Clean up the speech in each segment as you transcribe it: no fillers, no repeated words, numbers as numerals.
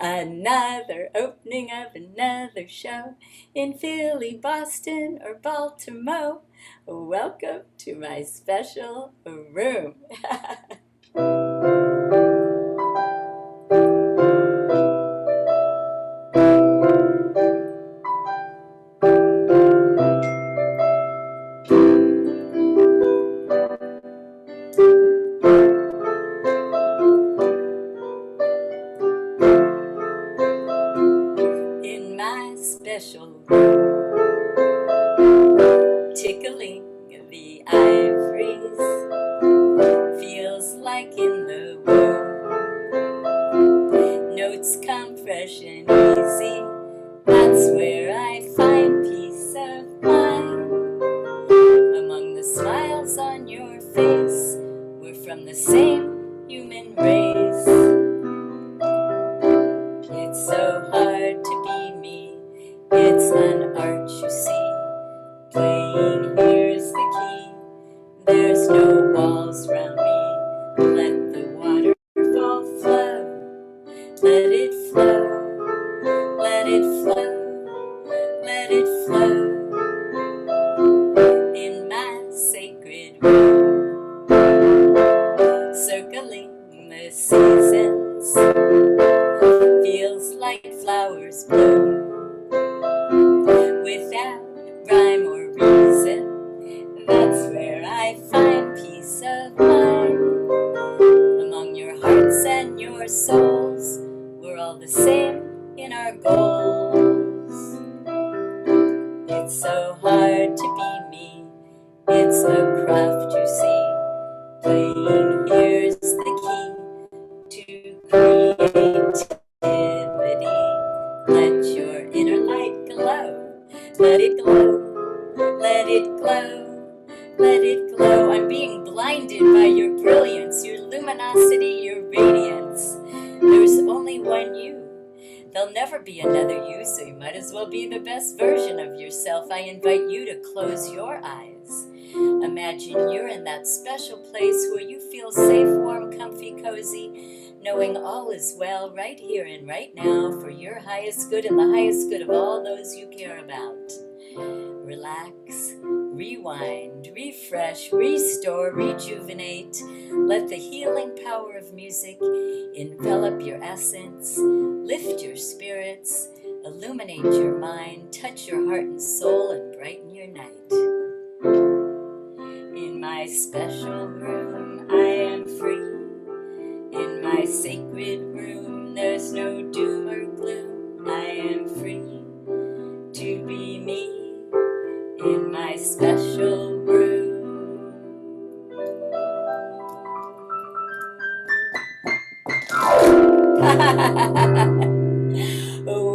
Another opening of another show in Philly, Boston, or Baltimore. Welcome to my special room. In my special room, tickling the ivories, feels like in the womb. Notes come fresh and easy, that's where I find peace of mind. Among the smiles on your face, we're from the same human race. It's so hard to be me, it's an art you see. Playing here's the key, there's no walls round me. Let the waterfall flow, let it flow, let it flow, let it flow. In my sacred room, circling the seasons, feels like flowers bloom. Without rhyme or reason, that's where I find peace of mind. Among your hearts and your souls, we're all the same in our goals. It's so hard to be me, it's a craft you see. Playing here's the key to creativity. Let your inner light glow. Let it glow, let it glow, let it glow. I'm being blinded by your brilliance, your luminosity, your radiance. There's only one you. There'll never be another you, so you might as well be the best version of yourself. I invite you to close your eyes. Imagine you're in that special place where you feel safe, warm, comfy, cozy, knowing all is well right here and right now for your highest good and the highest good of all those you care about. Relax, rewind, refresh, restore, rejuvenate. Let the healing power of music envelop your essence, lift your spirits, illuminate your mind, touch your heart and soul, and brighten your night. In my special room, I am free. In my sacred room, there's no doom or gloom. I am free to be me in my special room.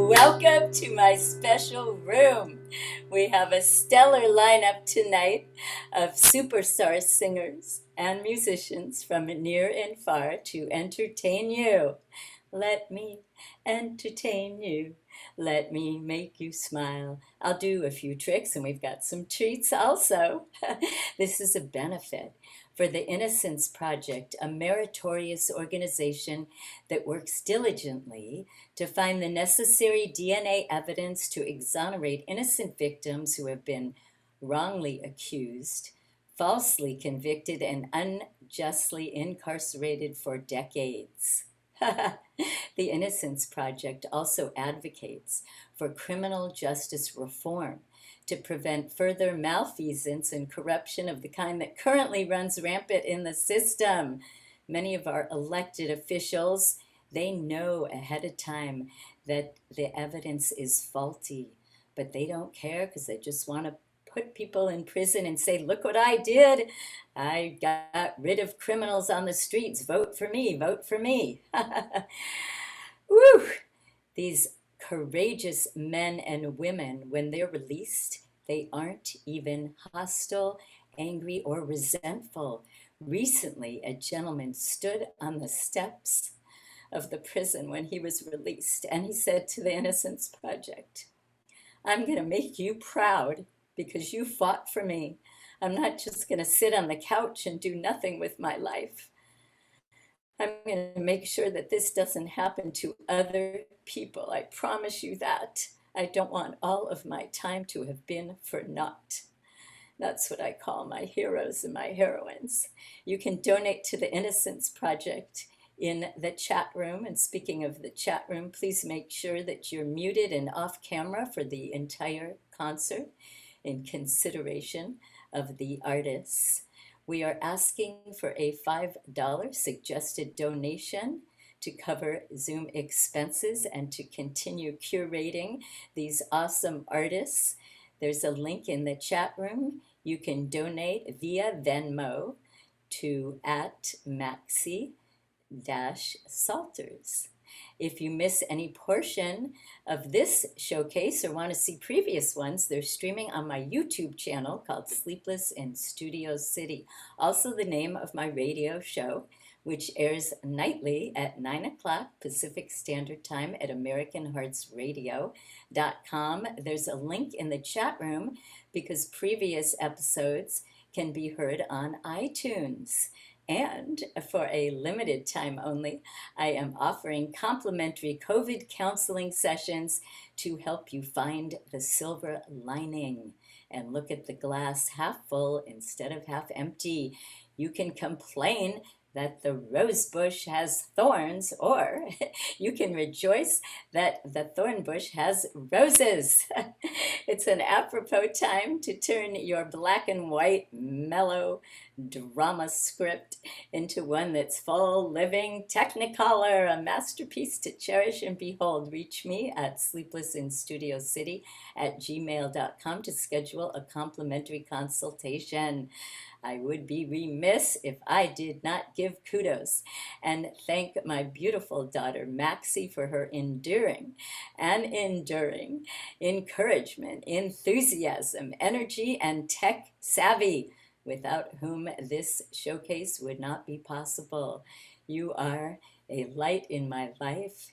Welcome to my special room. We have a stellar lineup tonight of superstar singers and musicians from near and far to entertain you. Let me entertain you. Let me make you smile. I'll do a few tricks, and we've got some treats also. This is a benefit for the Innocence Project, a meritorious organization that works diligently to find the necessary DNA evidence to exonerate innocent victims who have been wrongly accused, falsely convicted, and unjustly incarcerated for decades. The Innocence Project also advocates for criminal justice reform to prevent further malfeasance and corruption of the kind that currently runs rampant in the system. Many of our elected officials, they know ahead of time that the evidence is faulty, but they don't care because they just want to put people in prison and say, look what I did. I got rid of criminals on the streets. Vote for me, vote for me. Woo! These courageous men and women, when they're released, they aren't even hostile, angry, or resentful. Recently, a gentleman stood on the steps of the prison when he was released, and he said to the Innocence Project, I'm going to make you proud because you fought for me. I'm not just going to sit on the couch and do nothing with my life. I'm going to make sure that this doesn't happen to other people. I promise you that. I don't want all of my time to have been for naught. That's what I call my heroes and my heroines. You can donate to the Innocence Project in the chat room. And speaking of the chat room, please make sure that you're muted and off camera for the entire concert in consideration of the artists. We are asking for a $5 suggested donation to cover Zoom expenses and to continue curating these awesome artists. There's a link in the chat room. You can donate via Venmo to @Maxi-Salters. If you miss any portion of this showcase or want to see previous ones, they're streaming on my YouTube channel called Sleepless in Studio City. Also the name of my radio show, which airs nightly at 9 o'clock Pacific Standard Time at AmericanHeartsRadio.com. There's a link in the chat room because previous episodes can be heard on iTunes. And for a limited time only, I am offering complimentary COVID counseling sessions to help you find the silver lining and look at the glass half full instead of half empty. You can complain that the rose bush has thorns, or you can rejoice that the thorn bush has roses. It's an apropos time to turn your black and white mellow drama script into one that's full, living, technicolor, a masterpiece to cherish and behold. Reach me at sleeplessinstudiocity@gmail.com to schedule a complimentary consultation. I would be remiss if I did not give kudos and thank my beautiful daughter Maxie for her enduring encouragement, enthusiasm, energy, and tech savvy, without whom this showcase would not be possible. You are a light in my life.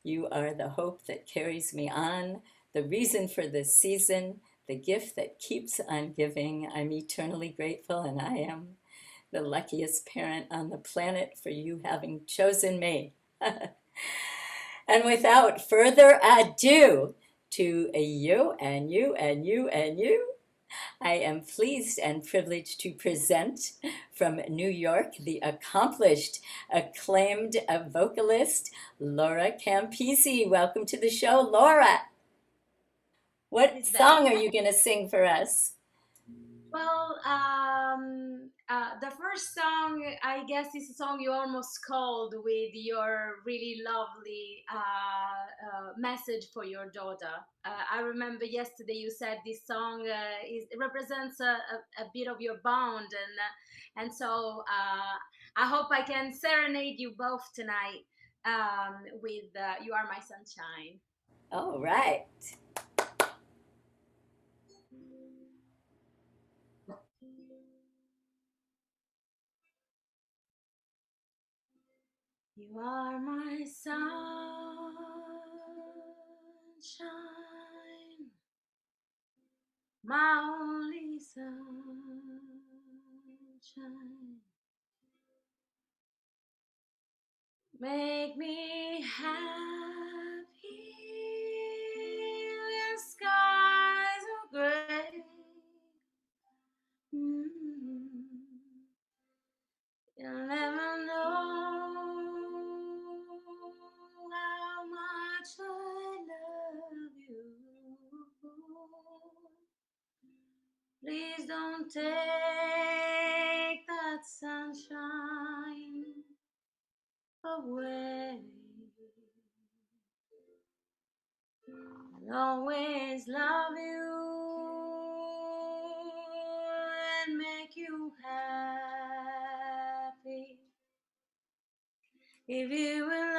You are the hope that carries me on, the reason for this season, the gift that keeps on giving. I'm eternally grateful, and I am the luckiest parent on the planet for you having chosen me. And without further ado, to you and you and you and you, I am pleased and privileged to present from New York the accomplished, acclaimed vocalist, Laura Campisi. Welcome to the show, Laura. What song are you going to sing for us? Well, the first song, I guess, is a song you almost called with your really lovely message for your daughter. I remember yesterday you said this song it represents a bit of your bond, and so I hope I can serenade you both tonight with "You Are My Sunshine." All right. You are my sunshine, my only sunshine. Make me happy when skies are gray. You'll never know how much I love you. Please don't take that sunshine away. I'll always love you and make you happy if you will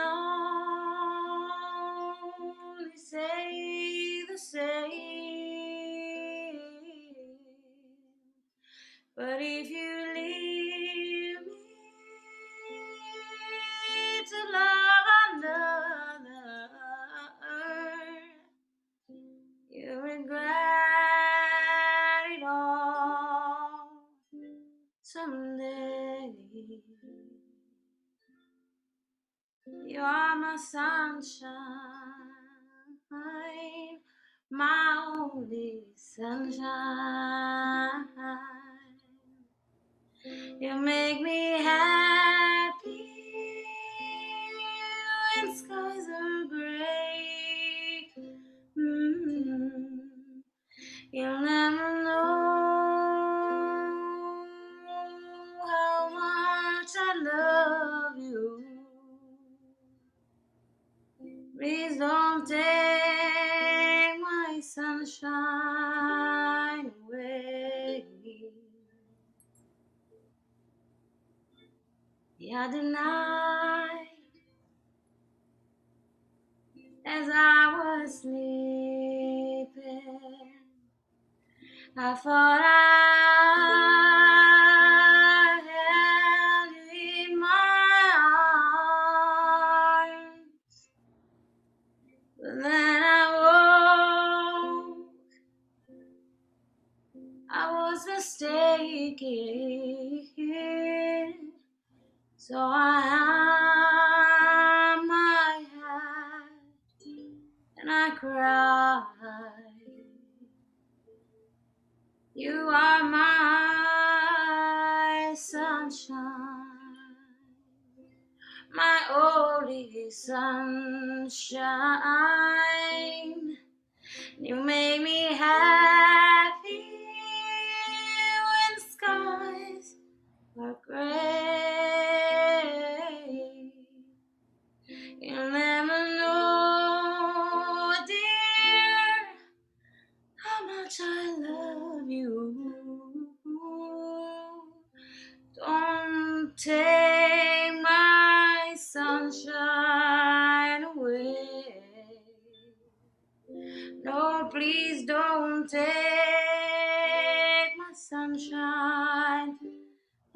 only say the same. But if you leave me to love another, you regret it all someday. my sunshine, my only sunshine. You make me happy when skies are gray. You'll never know how much I love you. Please don't take my sunshine away. The other night, as I was sleeping, I thought I held you in my arms, but then I woke, I was mistaken, so I hung my head and I cried. You are my sunshine, my only sunshine. You make me happy when skies are gray. You'll never know, dear, how much I love you. Don't take my sunshine away. No, please don't take my sunshine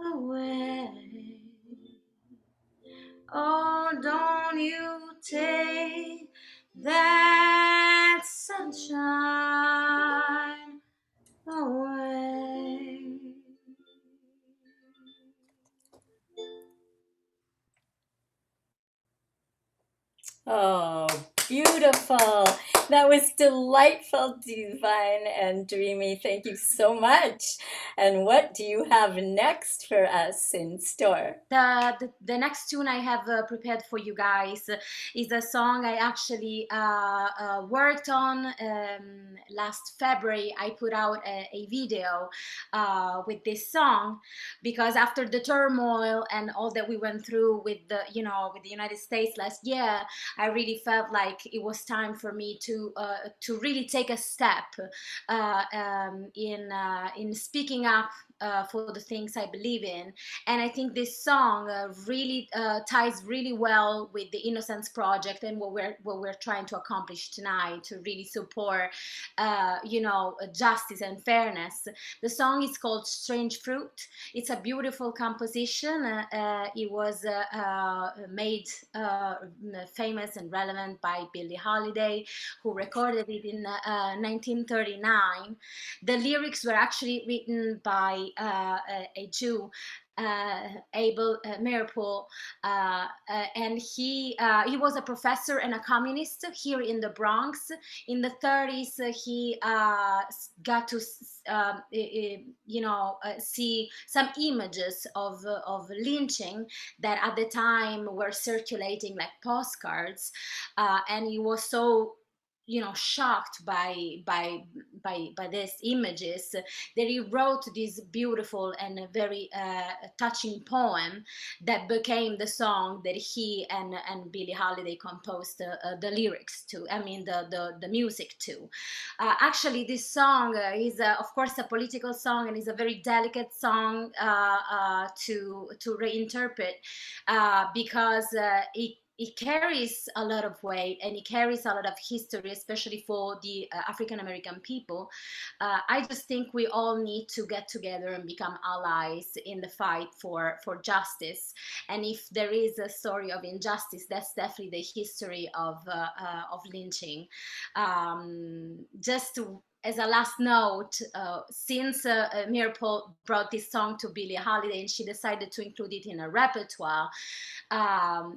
away. Oh, don't you take that sunshine away. Oh, beautiful. That was delightful, divine and dreamy. Thank you so much. And what do you have next for us in store? The next tune I have prepared for you guys is a song I actually worked on last February. I put out a video with this song because after the turmoil and all that we went through with the United States last year, I really felt like it was time for me to really take a step in speaking up for the things I believe in. And I think this song really ties really well with the Innocence project and what we're trying to accomplish tonight, to really support justice and fairness. The song is called Strange Fruit. It's a beautiful composition. It was made famous and relevant by Billie Holiday, who recorded it in 1939. The lyrics were actually written by a Jew, Abel Meerpool, and he was a professor and a communist here in the Bronx. In the 30s, he got to see some images of lynching that at the time were circulating like postcards, and he was so shocked by these images that he wrote this beautiful and very touching poem that became the song that he and Billie Holiday composed the lyrics to. I mean the music to. Actually, this song is of course a political song and is a very delicate song to reinterpret because it carries a lot of weight and it carries a lot of history, especially for the African American people. I just think we all need to get together and become allies in the fight for justice. And if there is a story of injustice, that's definitely the history of lynching. As a last note, since Meerpool brought this song to Billie Holiday and she decided to include it in her repertoire,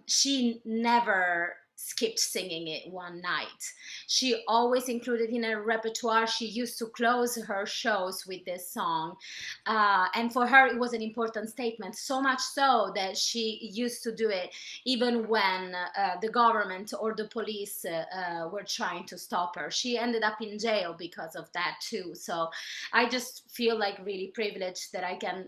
she never skipped singing it one night. She always included in her repertoire. She used to close her shows with this song. And for her, it was an important statement, so much so that she used to do it even when the government or the police were trying to stop her. She ended up in jail because of that too. So I just feel like really privileged that I can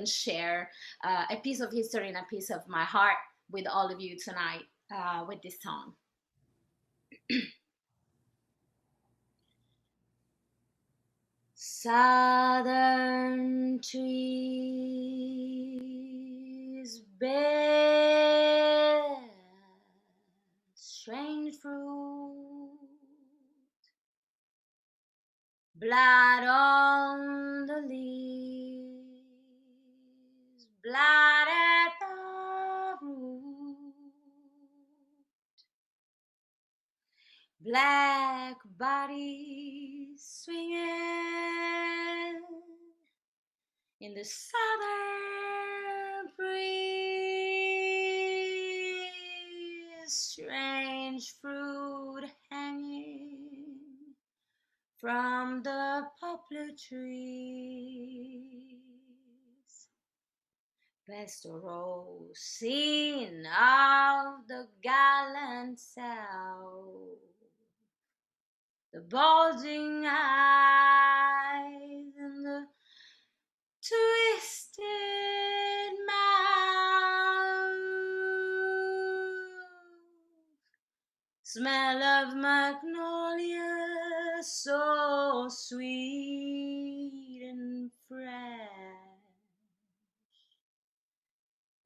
share a piece of history and a piece of my heart with all of you tonight with this song. Southern trees bear strange fruit, blood on the leaves, blood at the root, black bodies swinging in the southern breeze, strange fruit hanging from the poplar trees, pastoral scene of the gallant South, the bulging eyes and the twisted mouth, smell of magnolia so sweet and fresh,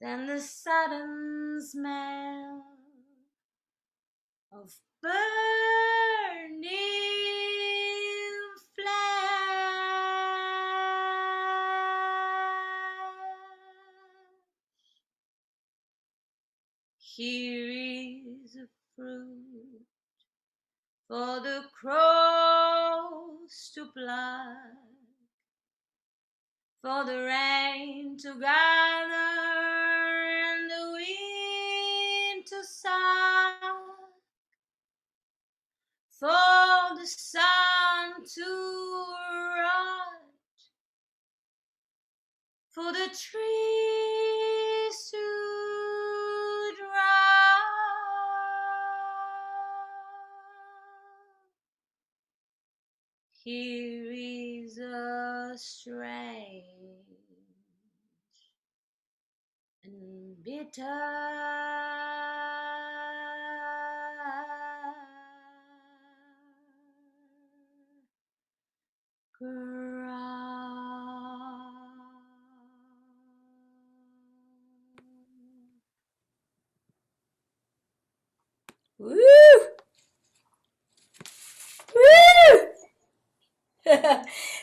then the sudden smell of burning flesh. Here is a fruit for the crows to pluck, for the rain to gather and the wind to suck, for the sun to rot, for the trees to drop. Here is a strange and bitter Woo! Woo!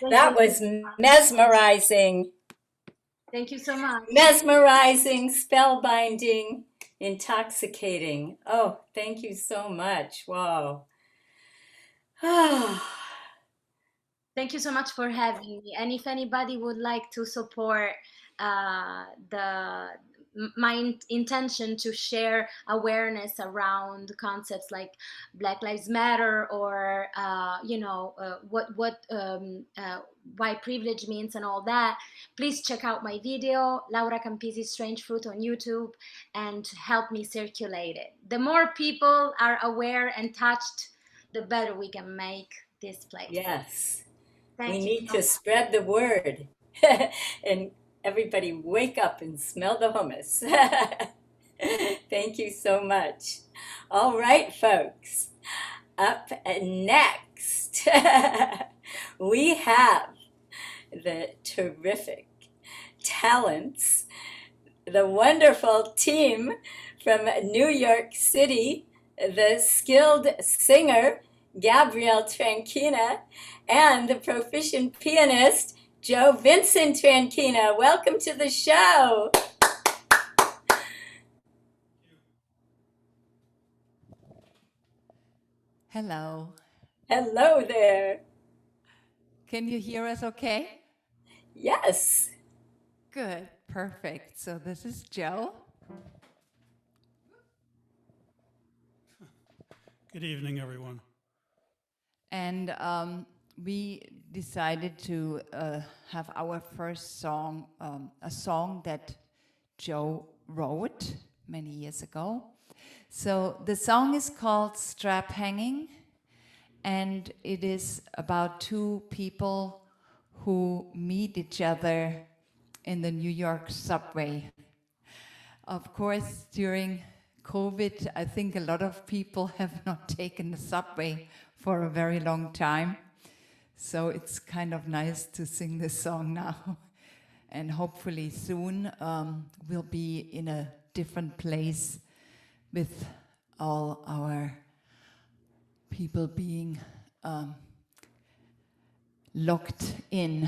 That was mesmerizing. Thank you so much. Mesmerizing, spellbinding, intoxicating. Oh, thank you so much. Wow. Thank you so much for having me. And if anybody would like to support my intention to share awareness around concepts like Black Lives Matter or why privilege means and all that, please check out my video Laura Campisi Strange Fruit on YouTube and help me circulate it. The more people are aware and touched, the better we can make this place. Yes. Thank we you need so to spread the word and everybody wake up and smell the hummus. Thank you so much. All right, folks. Up next, we have the terrific talents, the wonderful team from New York City, the skilled singer, Gabriele Tranchina, and the proficient pianist, Joe Vincent Tranchina. Welcome to the show. Hello. Hello there. Can you hear us okay? Yes. Good. Perfect. So this is Joe. Good evening, everyone. And we decided to have our first song, a song that Joe wrote many years ago. So the song is called Strap Hanging, and it is about two people who meet each other in the New York subway. Of course, during COVID, I think a lot of people have not taken the subway for a very long time. So it's kind of nice to sing this song now. And hopefully soon we'll be in a different place with all our people being locked in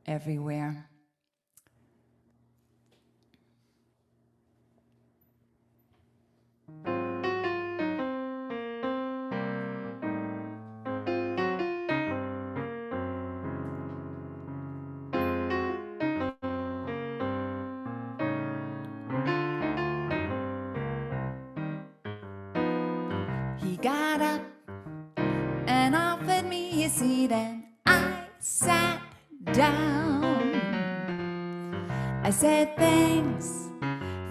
everywhere. He got up and offered me his seat, and I sat down. I said thanks,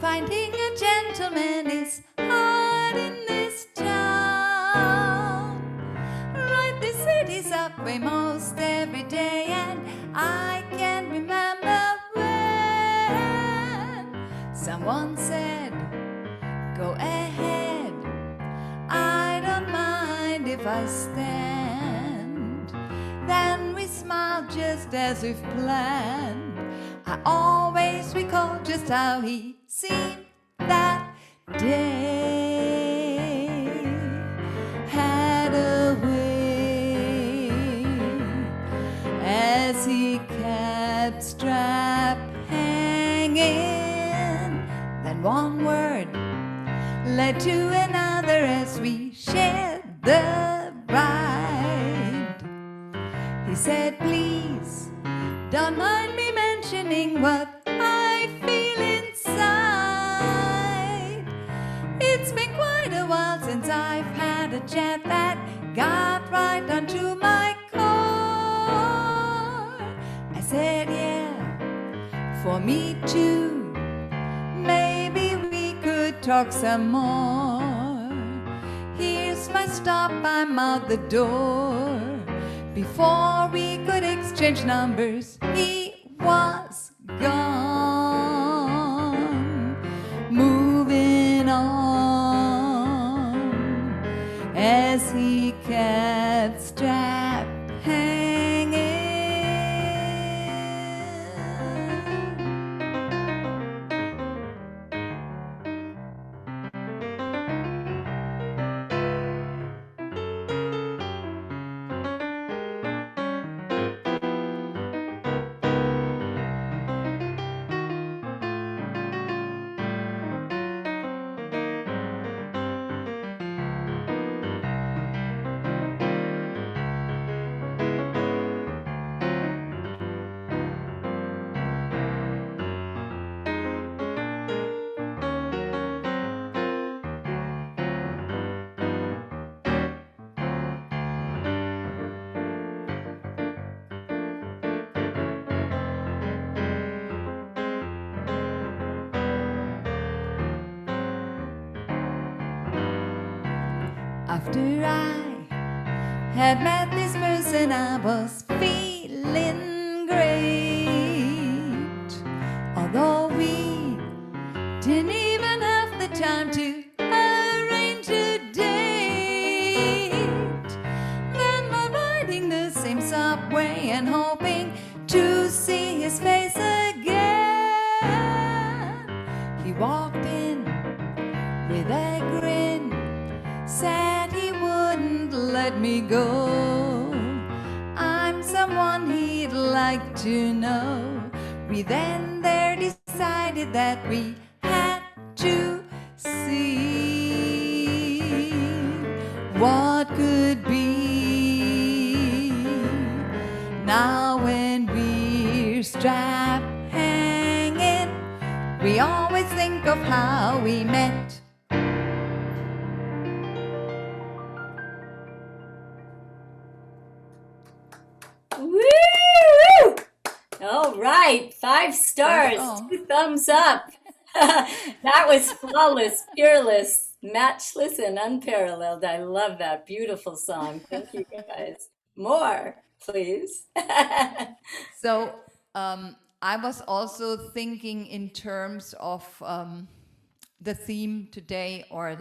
finding a gentleman is hard in this town. Ride the city subway most every day, and I can't remember when someone said, go ahead, I don't mind if I stand. Then we smiled just as we've planned. I always recall just how he seemed that day. Had a way as he kept strap hanging. Then one word led to another as we shared the ride. He said, please, don't mind me mentioning what I feel inside. It's been quite a while since I've had a chat that got right onto my core. I said, yeah, for me too. Maybe we could talk some more. Here's my stop, I'm out the door. Before we could exchange numbers, he was gone. Moving on as he kept strap hanging. After I had met this person, I was feeling great. Although we didn't even have the time to arrange a date. Then while riding the same subway and hoping to see his face again, he walked in with a grin, said he wouldn't let me go. I'm someone he'd like to know. We then there decided that we had to see what could be. Now when we're strapped hanging, we always think of how we met. Woo! All right, 5 stars, 2 thumbs up. That was flawless, fearless, matchless, and unparalleled. I love that beautiful song. Thank you guys. More, please. So I was also thinking in terms of the theme today, or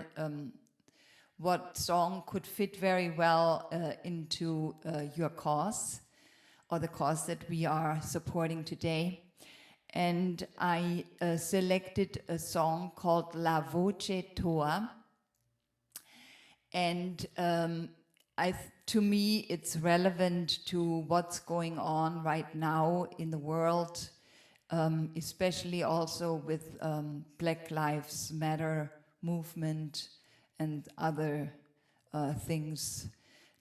what song could fit very well into your cause, or the cause that we are supporting today. And I selected a song called La Voce Tua. And to me, it's relevant to what's going on right now in the world, especially also with Black Lives Matter movement and other things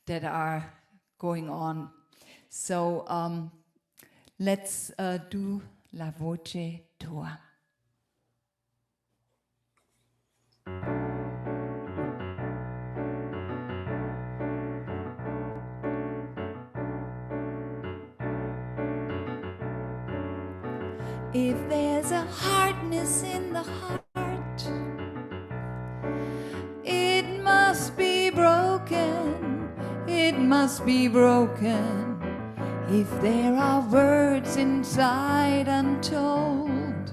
that are going on. So let's do La Voce Tua. If there's a hardness in the heart, it must be broken, it must be broken. If there are words inside untold,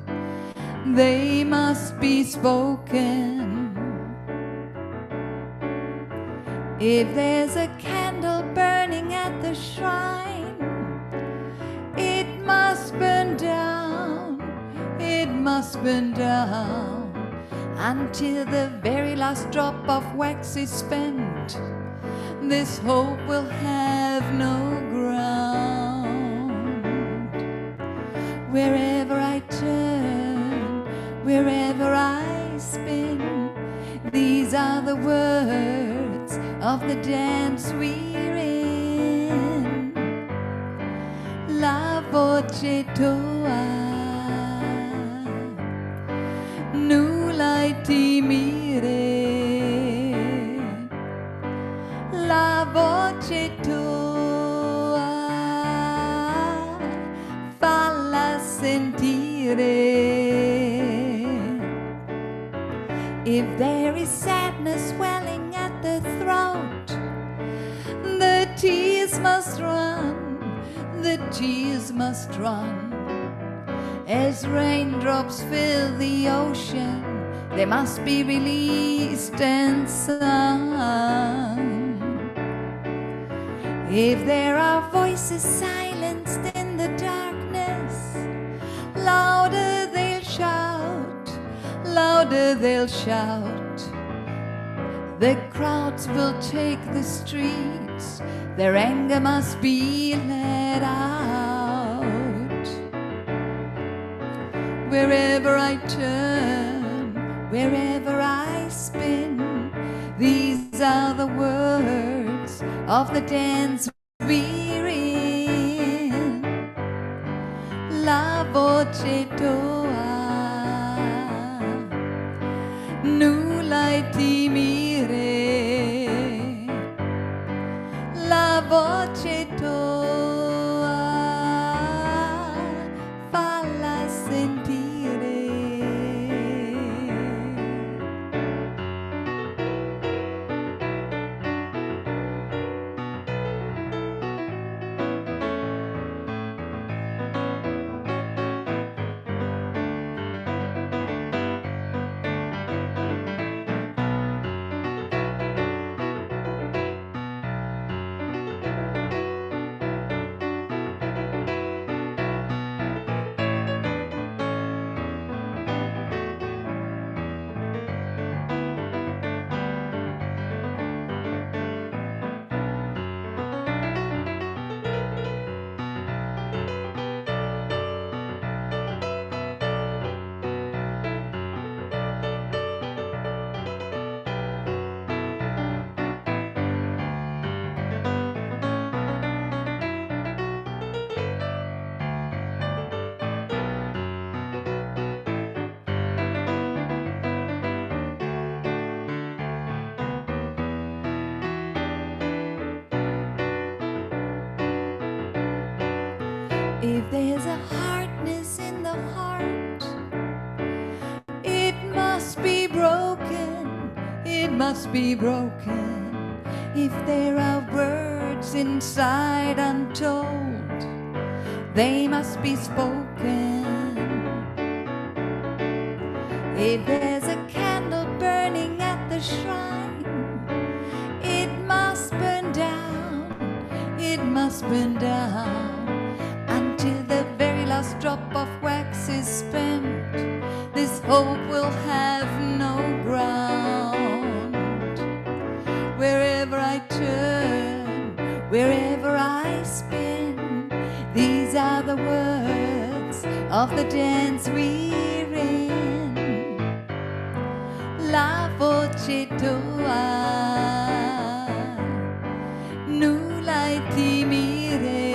they must be spoken. If there's a candle burning at the shrine, it must burn down, it must burn down, until the very last drop of wax is spent. This hope will have no ground. Wherever I turn, wherever I spin, these are the words of the dance we're in. La voce tua, nulla timire. La voce tua, falla sentire. If there is sadness welling at the throat, the tears must run, the tears must run. As raindrops fill the ocean, they must be released and sung. If there are voices silenced in the darkness, louder they'll shout, louder they'll shout. The crowds will take the streets, their anger must be let out. Wherever I turn, wherever I spin, these are the words of the dance we're in. La voce tua, nulla timire. La voce tua, falla sentire. hardness in the heart. It must be broken, it must be broken. If there are words inside untold, they must be spoken. If there's a candle burning at the shrine, it must burn down, it must burn down, until the very last drop of wax is spent. This hope will have no ground. Wherever I turn, wherever I spin, these are the words of the dance we're in. La voce tua, nulla timire.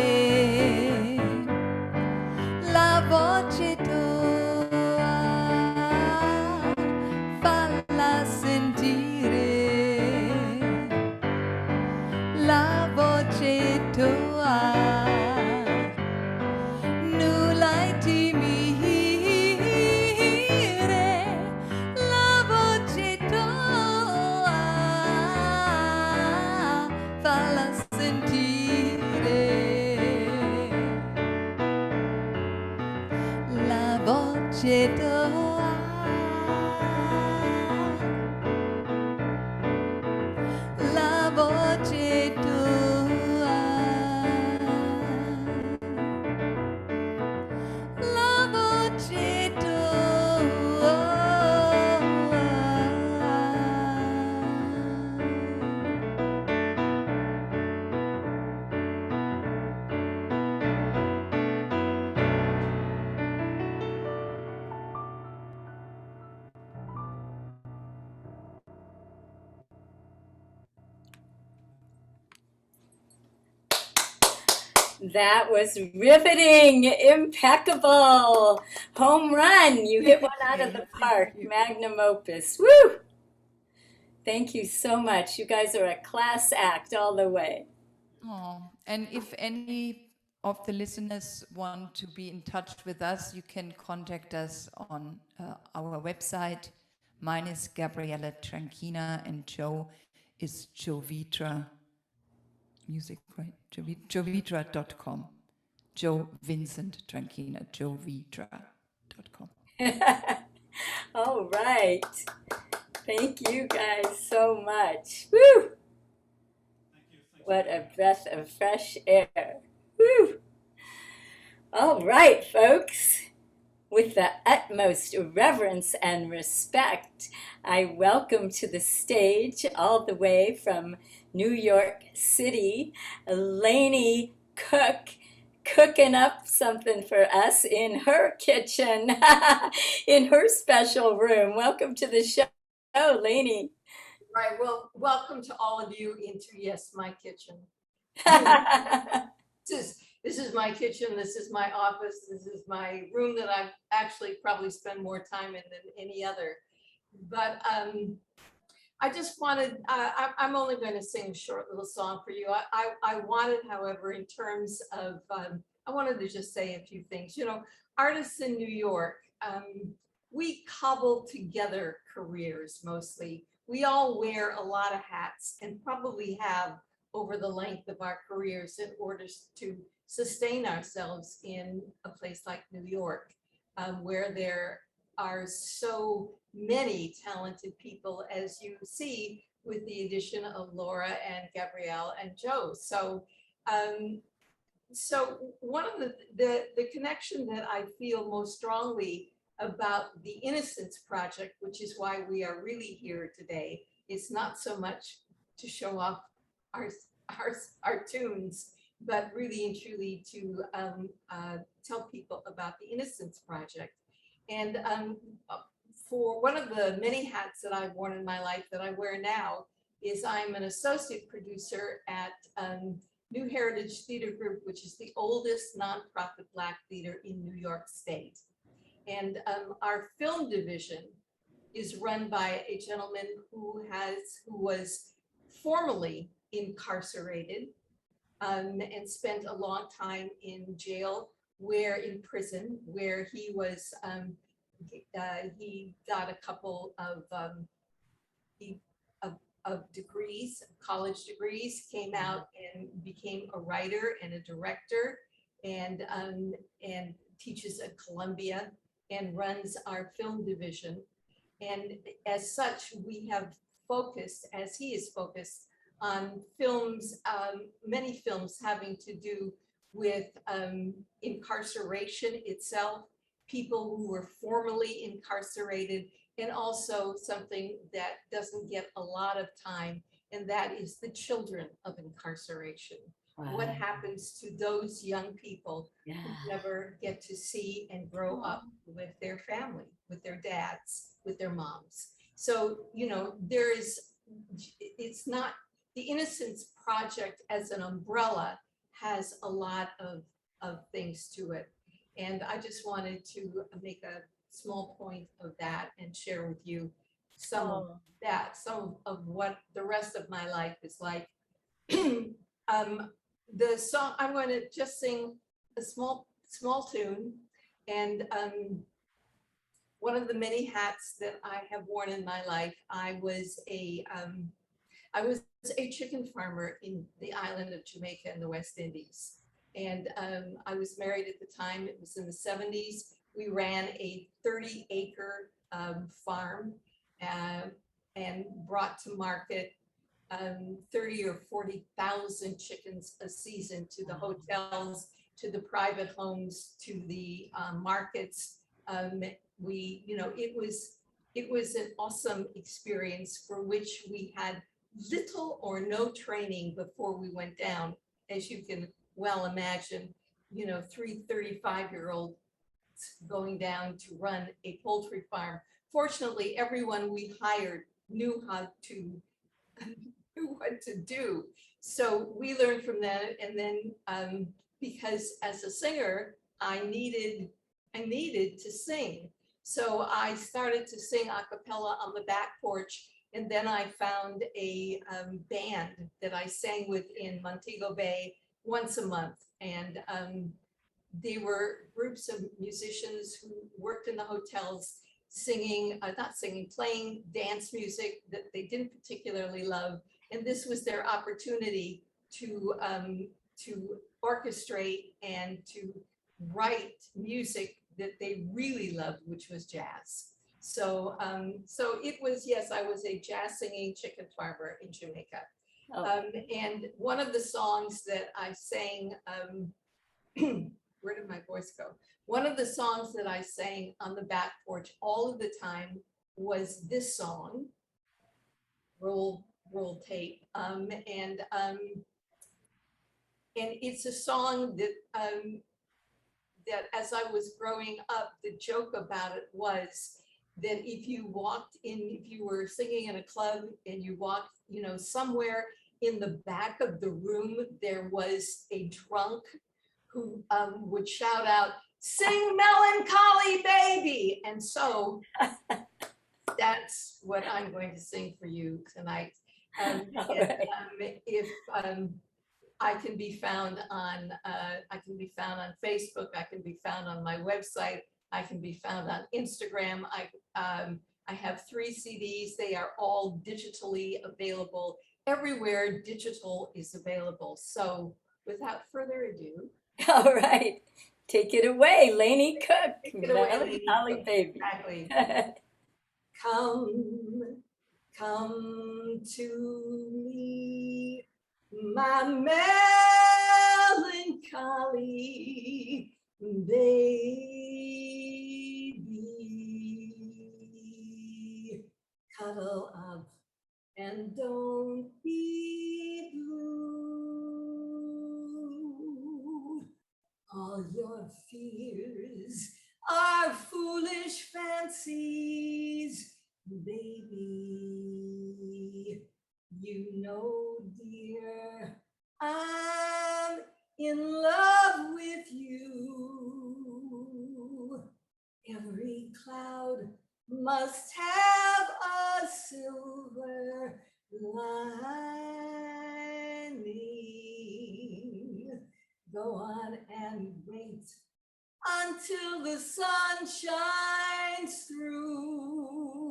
La voce tua, falla sentire. La voce tua, nulla timire. La voce tua, falla sentire. La voce tua, la voce tua, la voce tua. That was riveting, impeccable, home run. You hit one out of the park, magnum opus. Woo! Thank you so much. You guys are a class act all the way. Oh, and if any of the listeners want to be in touch with us, you can contact us on our website. Mine is Gabriele Tranchina, and Joe is Jovitra music, right? Jovitra.com. Joe Vincent Tranchina, jovitra.com. All right. Thank you guys so much. Woo! What a breath of fresh air. Woo! All right, folks. With the utmost reverence and respect, I welcome to the stage, all the way from New York City, Lainie Cooke, cooking up something for us in her kitchen, in her special room. Welcome to the show, Lainie. Right, well, welcome to all of you into, yes, my kitchen. This is my kitchen, this is my office, this is my room that I actually probably spend more time in than any other. But I just wanted, I'm only going to sing a short little song for you. I wanted, however, in terms of, I wanted to just say a few things. You know, artists in New York, we cobble together careers mostly. We all wear a lot of hats and probably have over the length of our careers in order to sustain ourselves in a place like New York, where there are so many talented people, as you see with the addition of Laura and Gabriele and Joe. So so one of the connection that I feel most strongly about the Innocence project, which is why we are really here today, is not so much to show off our tunes, but really and truly to tell people about the Innocence project. And for one of the many hats that I've worn in my life that I wear now is I'm an associate producer at New Heritage Theater Group, which is the oldest nonprofit Black theater in New York State. And our film division is run by a gentleman who was formerly incarcerated and spent a long time in jail where in prison, where he was, he got a couple of, of degrees, college degrees, came out and became a writer and a director, and teaches at Columbia and runs our film division. And as such, we have focused, as he is focused, on films, many films having to do with incarceration itself, people who were formerly incarcerated, and also something that doesn't get a lot of time, and that is the children of incarceration. What happens to those young people who never get to see and grow up with their family, with their dads, with their moms? So, you know, there is, it's not, the Innocence Project as an umbrella has a lot of things to it. And I just wanted to make a small point of that and share with you some of that, some of what the rest of my life is like. The song, I'm going to just sing a small tune, and one of the many hats that I have worn in my life, I was a chicken farmer in the island of Jamaica in the West Indies. And I was married at the time, it was in the 70s. We ran a 30-acre farm and brought to market 30 or 40,000 chickens a season to the hotels, to the private homes, to the markets. We, you know, it was an awesome experience for which we had little or no training before we went down, as you can well imagine, you know, 3 35-year-olds going down to run a poultry farm. Fortunately, everyone we hired knew how to what to do. So we learned from that. And then because as a singer, I needed to sing. So I started to sing a cappella on the back porch. And then I found a band that I sang with in Montego Bay once a month. And they were groups of musicians who worked in the hotels singing, not singing, playing dance music that they didn't particularly love. And this was their opportunity to orchestrate and to write music that they really loved, which was jazz. So, so it was, yes, I was a jazz singing chicken farmer in Jamaica. And one of the songs that I sang, where did my voice go? One of the songs that I sang on the back porch all of the time was this song, Roll Tape. And it's a song that, that as I was growing up, the joke about it was that if you walked in, if you were singing in a club and you walked, you know, somewhere in the back of the room, there was a drunk who would shout out, "Sing Melancholy Baby." And so that's what I'm going to sing for you tonight. If I can be found on Facebook, I can be found on my website, I can be found on Instagram. I have 3 CDs. They are all digitally available. Everywhere digital is available. So without further ado. All right. Take it away, Lainie Cooke. Take it away, Melancholy Baby. Exactly. Come to me, my melancholy baby. Cuddle up and don't be blue. All your fears are foolish fancies, baby. You know, dear, I'm in love with you. Every cloud must have a silver lining. Go on and wait until the sun shines through.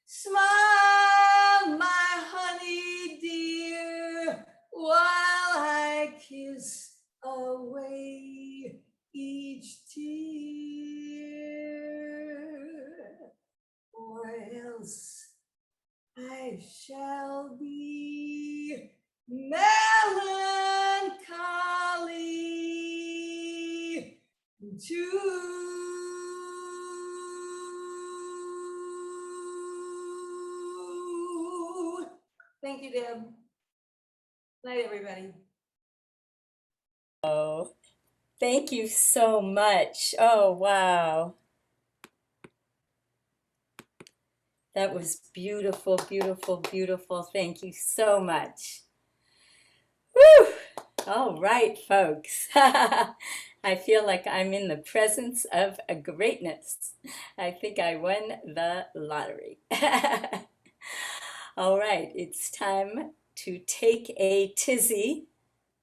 Smile, my honey dear, while I kiss away each tear, or else I shall be melancholy too. Thank you, Deb. Night, everybody. Oh, thank you so much. Oh, wow. That was beautiful, beautiful, beautiful. Thank you so much. Woo! All right, folks. I feel like I'm in the presence of a greatness. I think I won the lottery. All right, it's time to take a tizzy.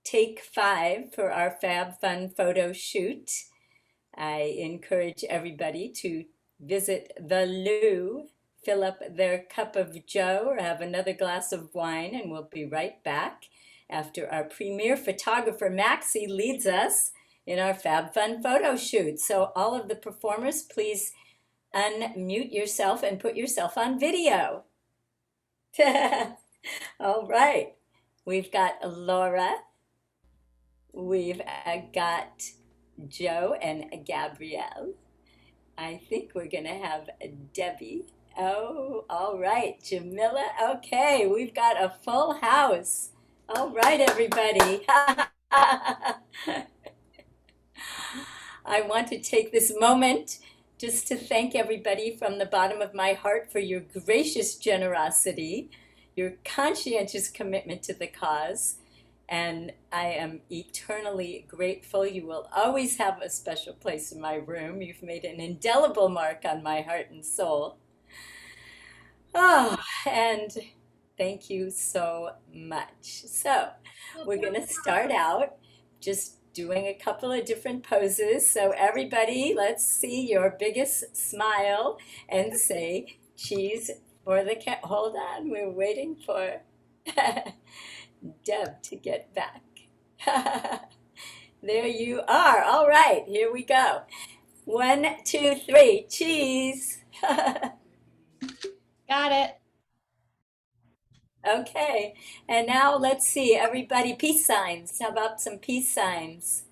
Take 5 for our Fab Fun photo shoot. I encourage everybody to visit the loo, fill up their cup of Joe or have another glass of wine, and we'll be right back after our premier photographer Maxie leads us in our Fab Fun photo shoot. So all of the performers, please unmute yourself and put yourself on video. All right, we've got Laura, we've got Joe and Gabriele. I think we're gonna have Debbie. Oh, all right, Jamila. Okay, we've got a full house. All right, everybody. I want to take this moment just to thank everybody from the bottom of my heart for your gracious generosity, your conscientious commitment to the cause, and I am eternally grateful. You will always have a special place in my room. You've made an indelible mark on my heart and soul. Oh, and thank you so much. So we're going to start out just doing a couple of different poses. So everybody, let's see your biggest smile and say cheese for the cat. Hold on, we're waiting for Deb to get back. There you are. All right, here we go. 1, 2, 3, cheese. Got it. Okay, and now let's see, everybody, peace signs. How about some peace signs?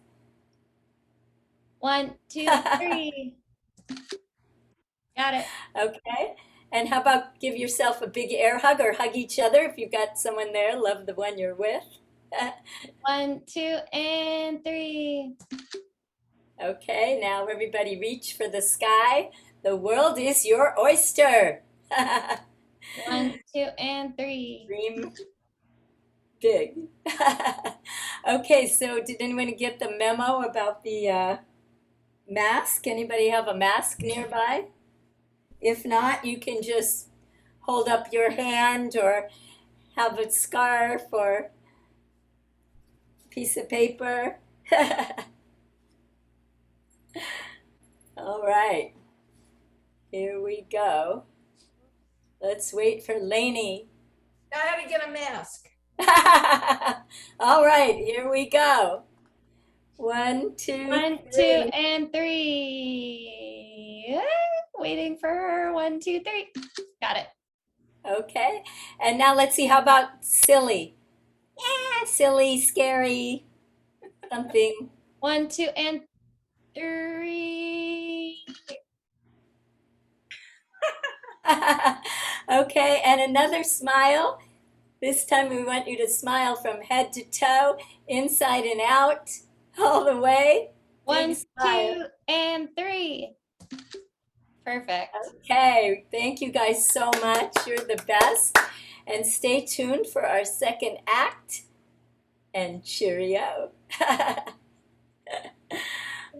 1, 2, 3. Got it. Okay, and how about give yourself a big air hug or hug each other if you've got someone there, love the one you're with. 1, 2, and 3. Okay, now everybody reach for the sky. The world is your oyster. 1, 2, and 3. Dream big. Okay, so did anyone get the memo about the mask? Anybody have a mask nearby? If not, you can just hold up your hand or have a scarf or a piece of paper. All right, here we go. Let's wait for Lainie. I had to get a mask. All right, here we go. 1, 2, 1, 2, 3. and 3. Waiting for her. 1, 2, 3. Got it. Okay, and now let's see, how about silly? Yeah, silly, scary, something. 1, 2, and 3. Okay, and another smile. This time we want you to smile from head to toe, inside and out, all the way. 1, Big smile. 2, and 3. Perfect. Okay, thank you guys so much. You're the best. And stay tuned for our second act. And cheerio.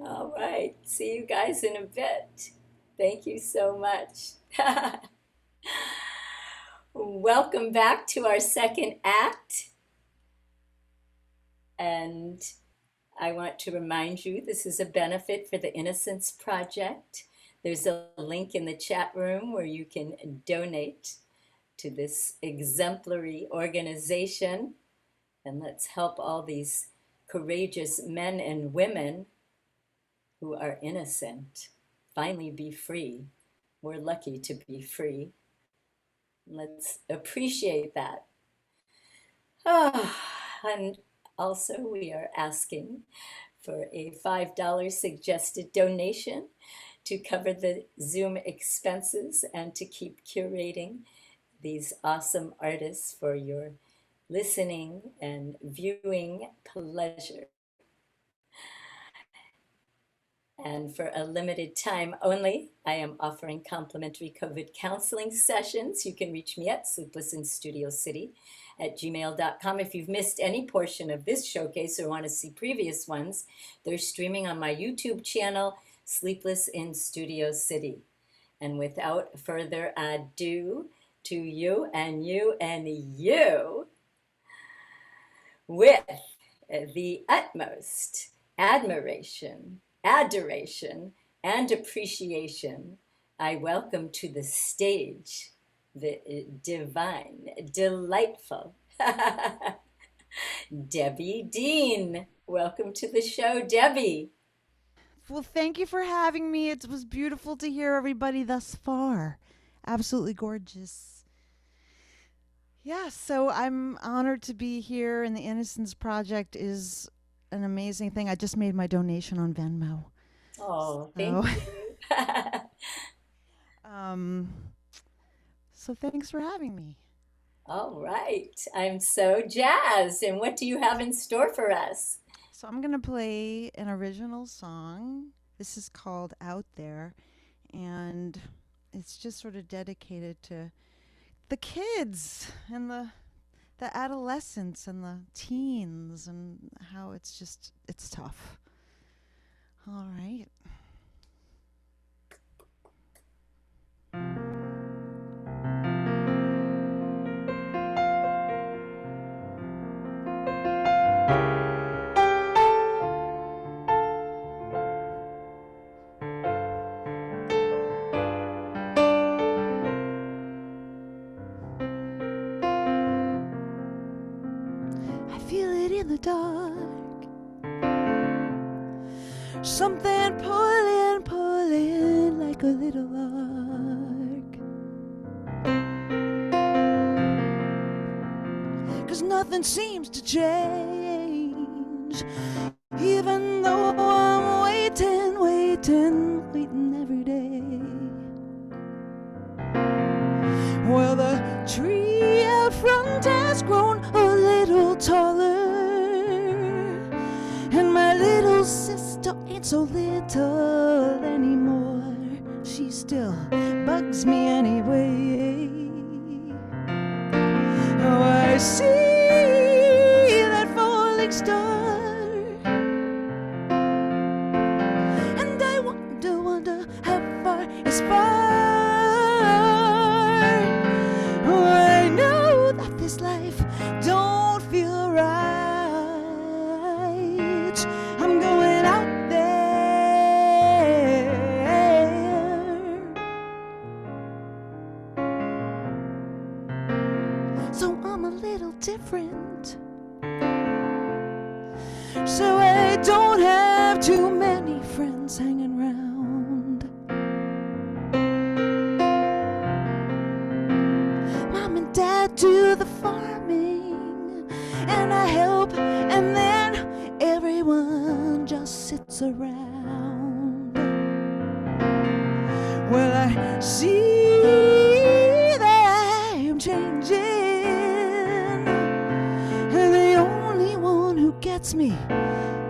All right, see you guys in a bit. Thank you so much. Welcome back to our second act. And I want to remind you this is a benefit for the Innocence Project. There's a link in the chat room where you can donate to this exemplary organization. And let's help all these courageous men and women who are innocent finally be free. We're lucky to be free. Let's appreciate that. And also we are asking for a $5 suggested donation to cover the Zoom expenses and to keep curating these awesome artists for your listening and viewing pleasure. And for a limited time only, I am offering complimentary COVID counseling sessions. You can reach me at sleeplessinstudiocity@gmail.com. If you've missed any portion of this showcase or want to see previous ones, they're streaming on my YouTube channel, Sleepless in Studio City. And without further ado, to you and you and you, with the utmost admiration, adoration, and appreciation, I welcome to the stage the divine, delightful Debbie Deane. Welcome to the show, Debbie. Well, thank you for having me. It was beautiful to hear everybody thus far. Absolutely gorgeous. Yeah, so I'm honored to be here, and the Innocence Project is an amazing thing. I just made my donation on Venmo. Oh, thank you. So thanks for having me. All right. I'm so jazzed. And what do you have in store for us? So I'm going to play an original song. This is called Out There, and it's just sort of dedicated to the kids and the adolescents and the teens and how it's tough. All right. I feel it in the dark. Something pulling like a little arc. 'Cause nothing seems to change, even though I'm waiting every day. Well, the tree out front has grown a little taller, and my little sister ain't so little anymore. She still bugs me anyway. Oh, I see that falling star, and I wonder how far is far. Oh, I know that this life don't feel right. I'm going out there. So I'm a little different, so I don't have too many friends hanging around. Mom and Dad do the farming, and I help, and then everyone just sits around. Well, I see that I'm changing, and the only one who gets me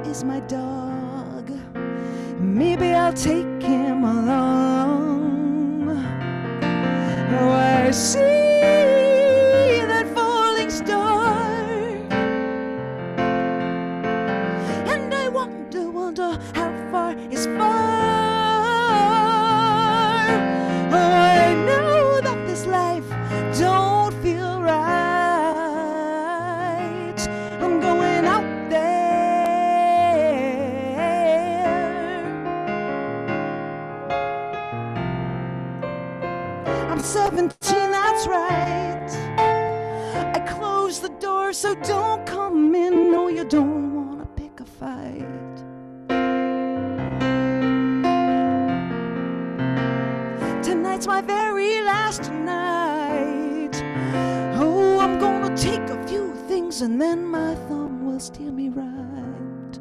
is my dog. Maybe I'll take him along. Oh, I see that falling star, and I wonder how far is far. Oh, I know that this life don't feel right. I'm going out there. so don't come in. No, you don't want to pick a fight. Tonight's my very last night. Oh, I'm gonna take a few things and then my thumb will steer me right.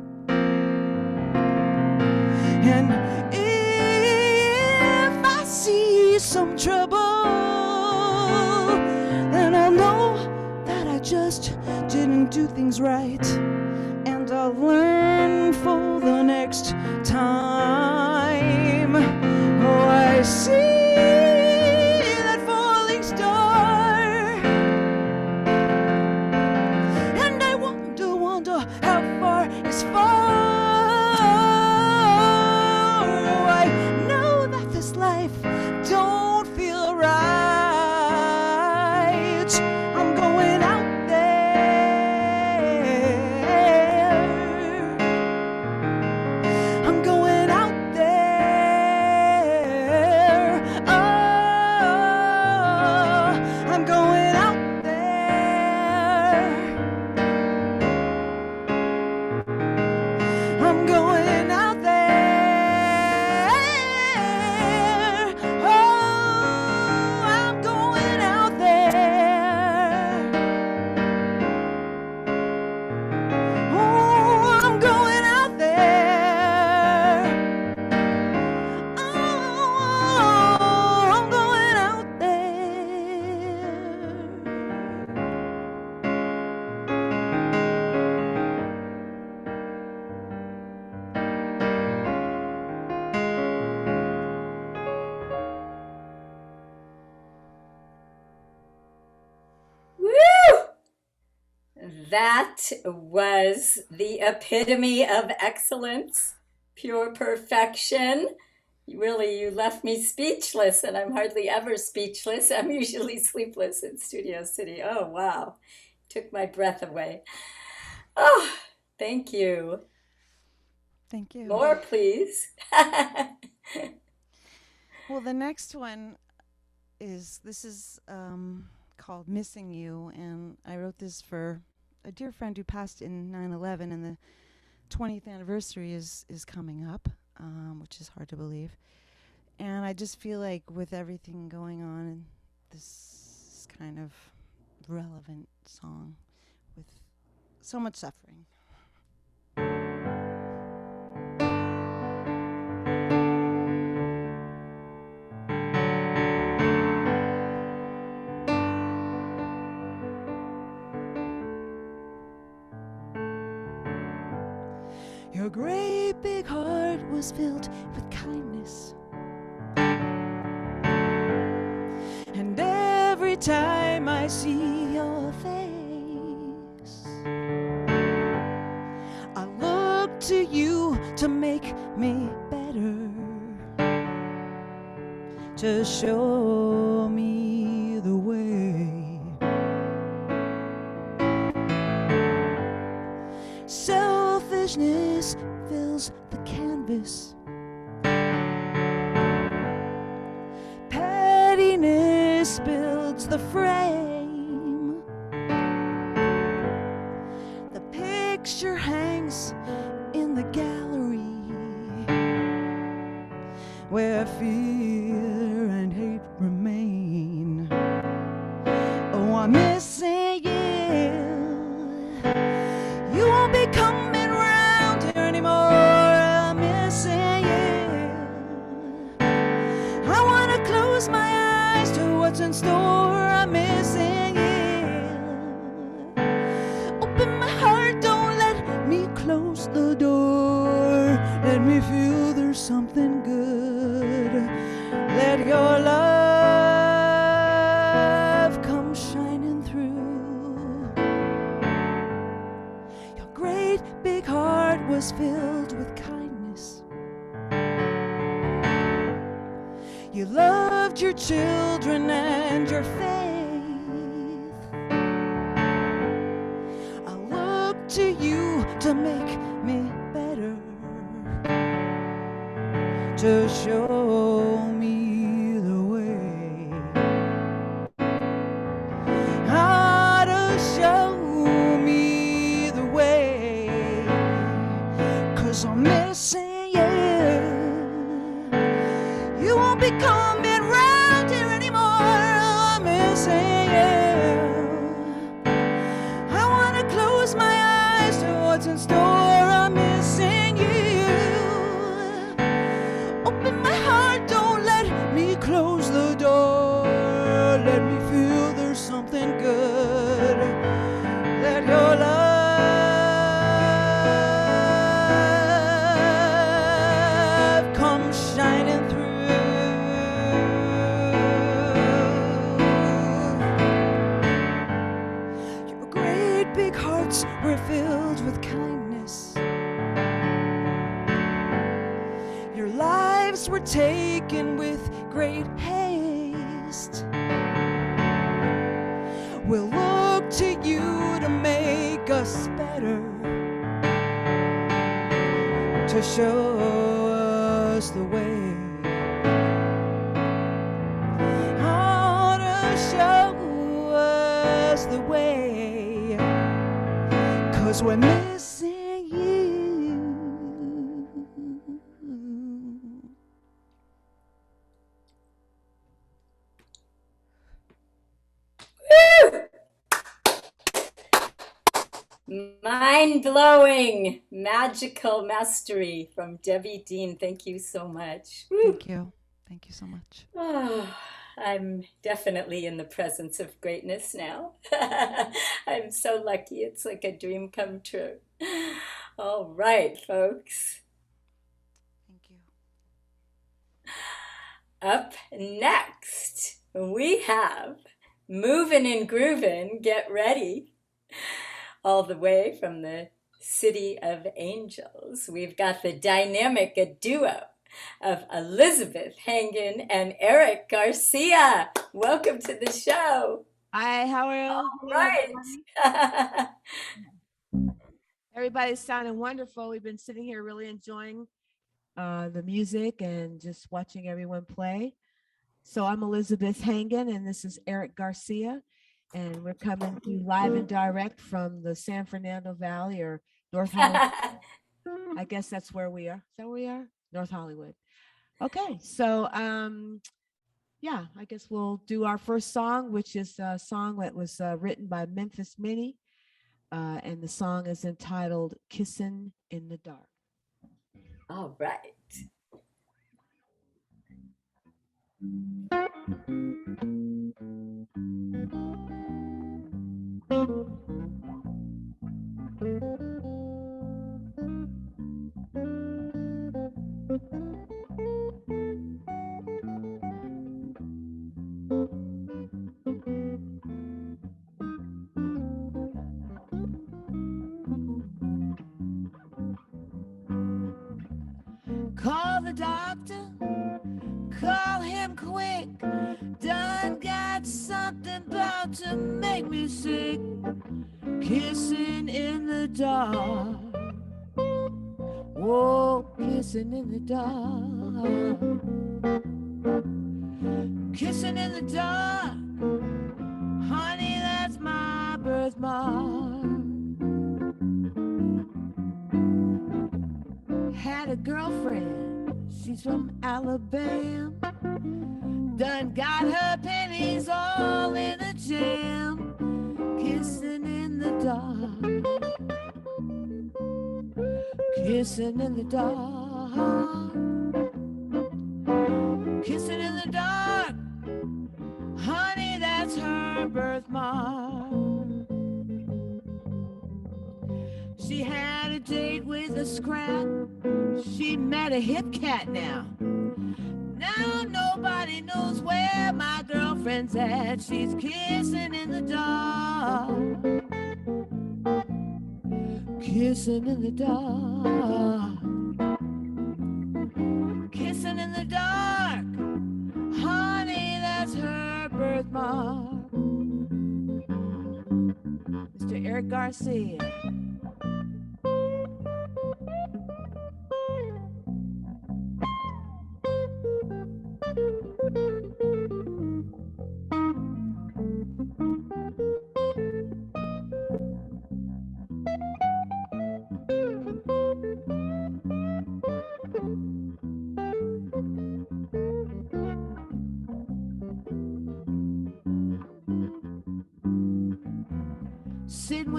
And if I see some trouble, then I'll know that I just didn't do things right. And I'll learn for the next time. Oh, I see that falling star, and I wonder how far is far. Oh, I know that this life don't feel right. I'm going out there. I'm going out there. Oh, I'm going out there. I'm going out there. Oh, I'm going out there. Oh, I'm going out there. Oh, I'm going out there. Woo! That was the epitome of excellence, pure perfection. You left me speechless, and I'm hardly ever speechless. I'm usually sleepless in Studio City. Oh, wow. Took my breath away. Oh, thank you. Thank you. More, please. Well, the next one is called Missing You, and I wrote this for a dear friend who passed in 9/11, and the 20th anniversary is coming up, which is hard to believe. And I just feel like with everything going on, and this is kind of relevant song with so much suffering. Your great big heart was filled with kindness, and every time I see your face, I look to you to make me better, to show me the way. Selfishness fills the canvas, pettiness builds the frame, the picture hangs in the gallery where fear and hate remain. Oh, I'm missing you. You won't be coming round here anymore. I'm missing you. I want to close my eyes to what's in store. I'm missing you. Open my heart, don't let me close the door. Let me feel there's something good. Let your love come shining through. Your great big heart was filled with kindness. You loved your children and your faith. I look to you to make me better, to show me the way, how to show 'cause I'm missing you. You won't be coming round here anymore. I'm missing you. I wanna close my eyes to what's in store. I'm missing you. Open my heart, don't let me close the door. Let me feel there's something good. Let your love come shining through. Your great big hearts were filled with kindness. Your lives were taken with great haste. We'll look to you to make us better, to show us the way. Oh, to show us the way, 'cause we're missing you. Mind-blowing, magical mastery from Debbie Deane. Thank you so much. Woo. Thank you. Thank you so much. Oh, I'm definitely in the presence of greatness now. I'm so lucky. It's like a dream come true. All right, folks. Thank you. Up next, we have Movin' and Groovin', Get Ready. All the way from the City of Angels, we've got the dynamic duo of Elizabeth Hangan and Eric Garcia. Welcome to the show. Hi, how are you? All right. Everybody's sounding wonderful. We've been sitting here really enjoying the music and just watching everyone play. So I'm Elizabeth Hangan and this is Eric Garcia. And we're coming to you live and direct from the San Fernando Valley or North Hollywood. I guess that's where we are. Is that where we are? North Hollywood. Okay, so yeah, I guess we'll do our first song, which is a song that was written by Memphis Minnie. And the song is entitled Kissin' in the Dark. All right. Call the doctor, call him quick. Done got something about to make me sick. Kissing in the dark. Whoa, kissing in the dark. Kissing in the dark. Honey, that's my birthmark. Had a girlfriend, she's from Alabama. Done got her pennies all in a jam. Kissing in the dark. Kissing in the dark. Kissing in the dark. Honey, that's her birthmark. She had a date with a scrap. She met a hip cat now. Now nobody knows where my girlfriend's at. She's kissing in the dark. Kissing in the dark. Kissing in the dark. Honey, that's her birthmark. Mr. Eric Garcia.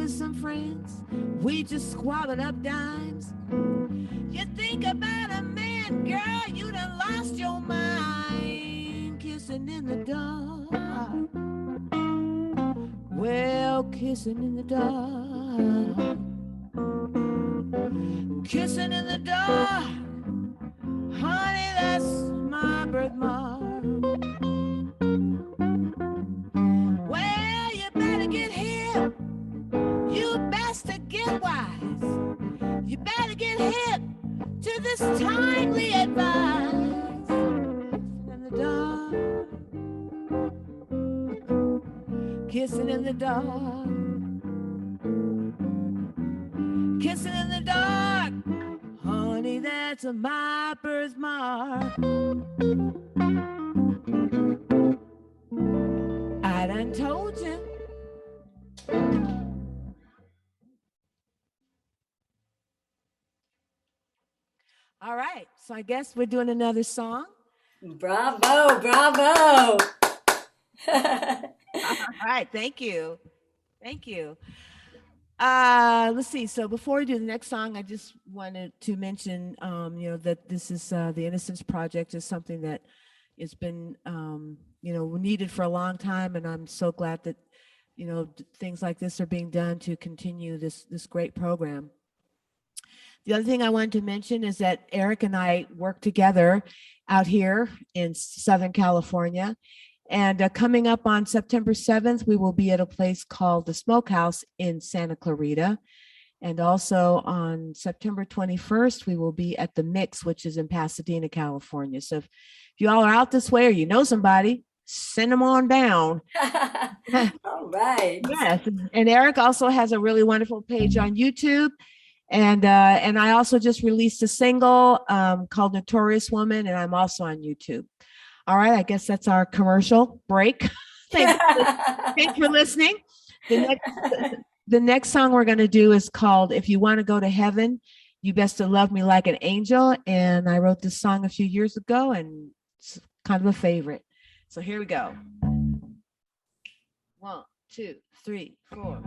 with some friends, we just squabbling up dimes. You think about a man, girl, you done lost your mind. Kissing in the dark. Well, kissing in the dark. Kissing in the dark. Honey, that's my birthmark. Well, you better get hip. You best to get wise. You better get hip to this timely advice. In the dark. Kissing in the dark. Kissing in the dark. Honey, that's my birthmark. I done told you. All right, so I guess we're doing another song. Bravo, bravo. All right, thank you. Thank you. Let's see. So before we do the next song, I just wanted to mention, that this is the Innocence Project is something that has been, needed for a long time, and I'm so glad that, things like this are being done to continue this great program. The other thing I wanted to mention is that Eric and I work together out here in Southern California. And coming up on September 7th, we will be at a place called the Smokehouse in Santa Clarita. And also on September 21st, we will be at the Mix, which is in Pasadena, California. So if you all are out this way or you know somebody, send them on down. All right. Yes. And Eric also has a really wonderful page on YouTube. And I also just released a single called Notorious Woman, and I'm also on YouTube. All right, I guess that's our commercial break. Thanks for listening. The next song we're going to do is called If You Want to Go to Heaven, You Best to Love Me Like an Angel. And I wrote this song a few years ago, and it's kind of a favorite. So here we go. 1, 2, 3, 4.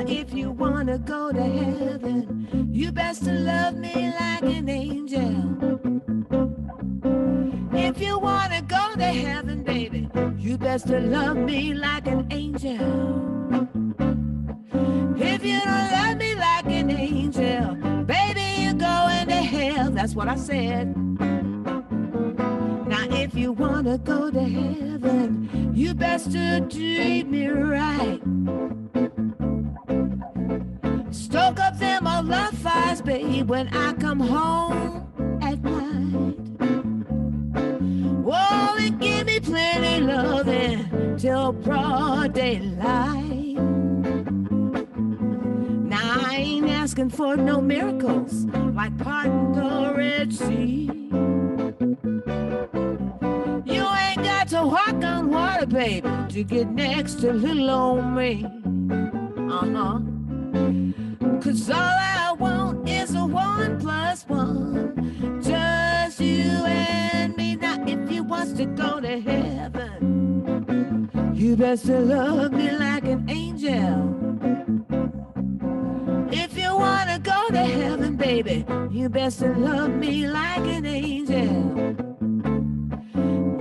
If you want to go to heaven, you best to love me like an angel. If you want to go to heaven, baby, you best to love me like an angel. If you don't love me like an angel, baby, you're going to hell. That's what I said. Now, if you want to go to heaven, you best to treat me right. Stoke up them old love fires, babe, when I come home at night. Whoa, and give me plenty loving till broad daylight. Now I ain't asking for no miracles like parting the Red Sea. You ain't got to walk on water, baby, to get next to little old me. Uh-huh. 'Cause all I want is a 1 + 1, just you and me. Now if you wants to go to heaven, you best to love me like an angel. If you want to go to heaven, baby, you best to love me like an angel.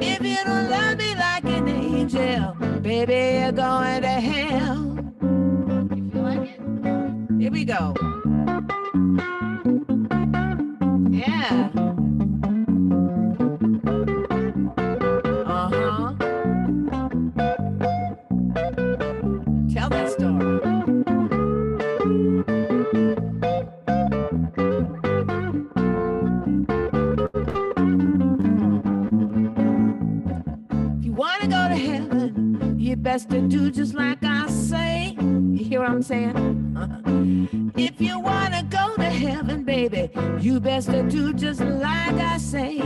If you don't love me like an angel, baby, you're going to hell. You feel like it? Here we go. Yeah. Uh-huh. Tell that story. If you want to go to heaven, you best to do just like I say. You hear what I'm saying? If you want to go to heaven, baby, you best to do just like I say.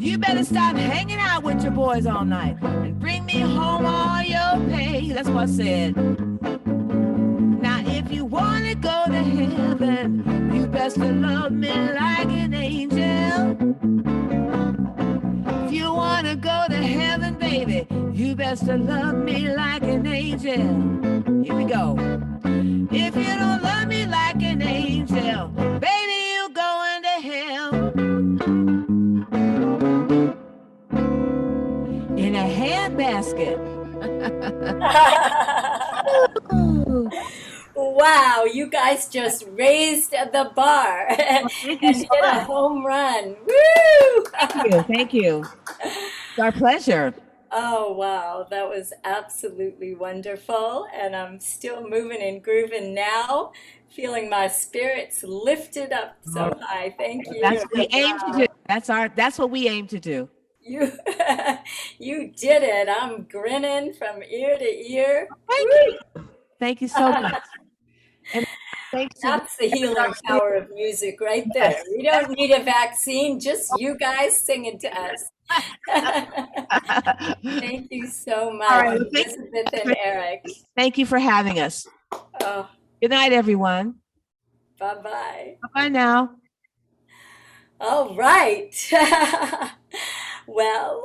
You better stop hanging out with your boys all night and bring me home all your pay. That's what I said. Now, if you want to go to heaven, you best to love me like an angel. If you want to go to heaven, baby, you best to love me like an angel. Here we go. If you don't love me like an angel, baby, you going to hell. In a handbasket. Wow, you guys just raised the bar and hit a home run. Woo! Thank you. Thank you. It's our pleasure. Oh, wow, that was absolutely wonderful. And I'm still moving and grooving now, feeling my spirits lifted up so high. Thank you. That's what we aim to do. That's what we aim to do. You, you did it. I'm grinning from ear to ear. Thank you. Thank you so much. And thanks to That's the healing power of music right there. We don't need a vaccine, just you guys singing to us. Thank you so much, right, Elizabeth and Eric. Thank you for having us. Oh, Good night, everyone. bye-bye. Bye now. All right. Well,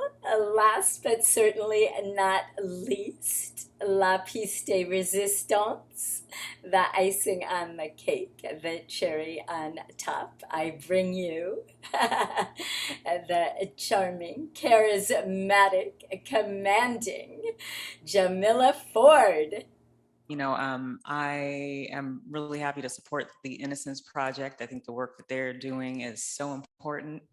last but certainly not least, la pièce de résistance, the icing on the cake, the cherry on top. I bring you the charming, charismatic, commanding Jamila Ford. You know, I am really happy to support the Innocence Project. I think the work that they're doing is so important.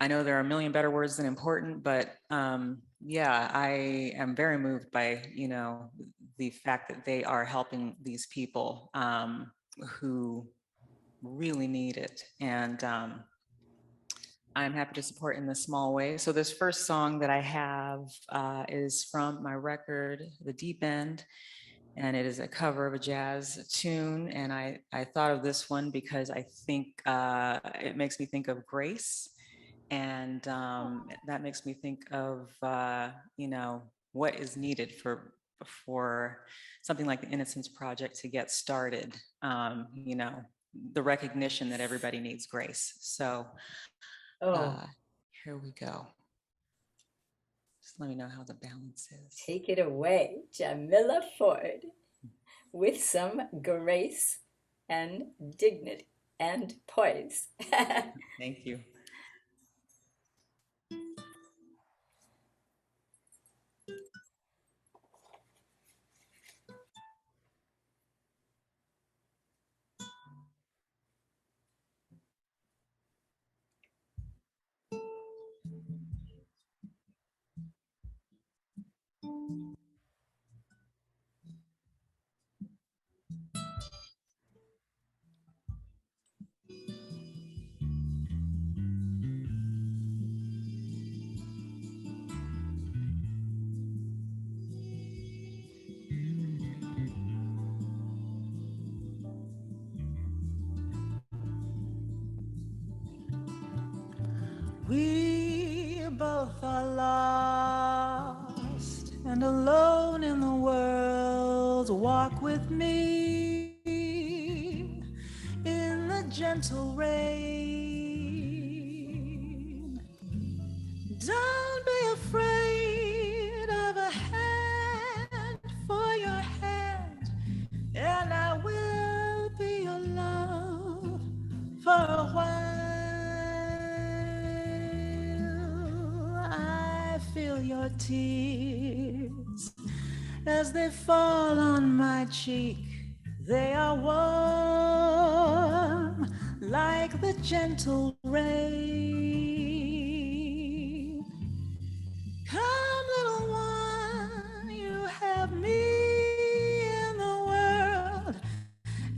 I know there are a million better words than important, but yeah, I am very moved by, you know, the fact that they are helping these people who really need it. And I'm happy to support in this small way. So this first song that I have is from my record, The Deep End. And it is a cover of a jazz tune. And I thought of this one because I think it makes me think of grace. And that makes me think of, you know, what is needed for something like the Innocence Project to get started. You know, the recognition that everybody needs grace. So here we go. Just let me know how the balance is. Take it away, Jamila Ford, with some grace and dignity and poise. Thank you. We both are lost and alone in the world. Walk with me in the gentle rain. Don't be afraid of a hand for your hand, and I will be your love for a while. Feel your tears as they fall on my cheek. They are warm like the gentle rain. Come, little one, you have me in the world,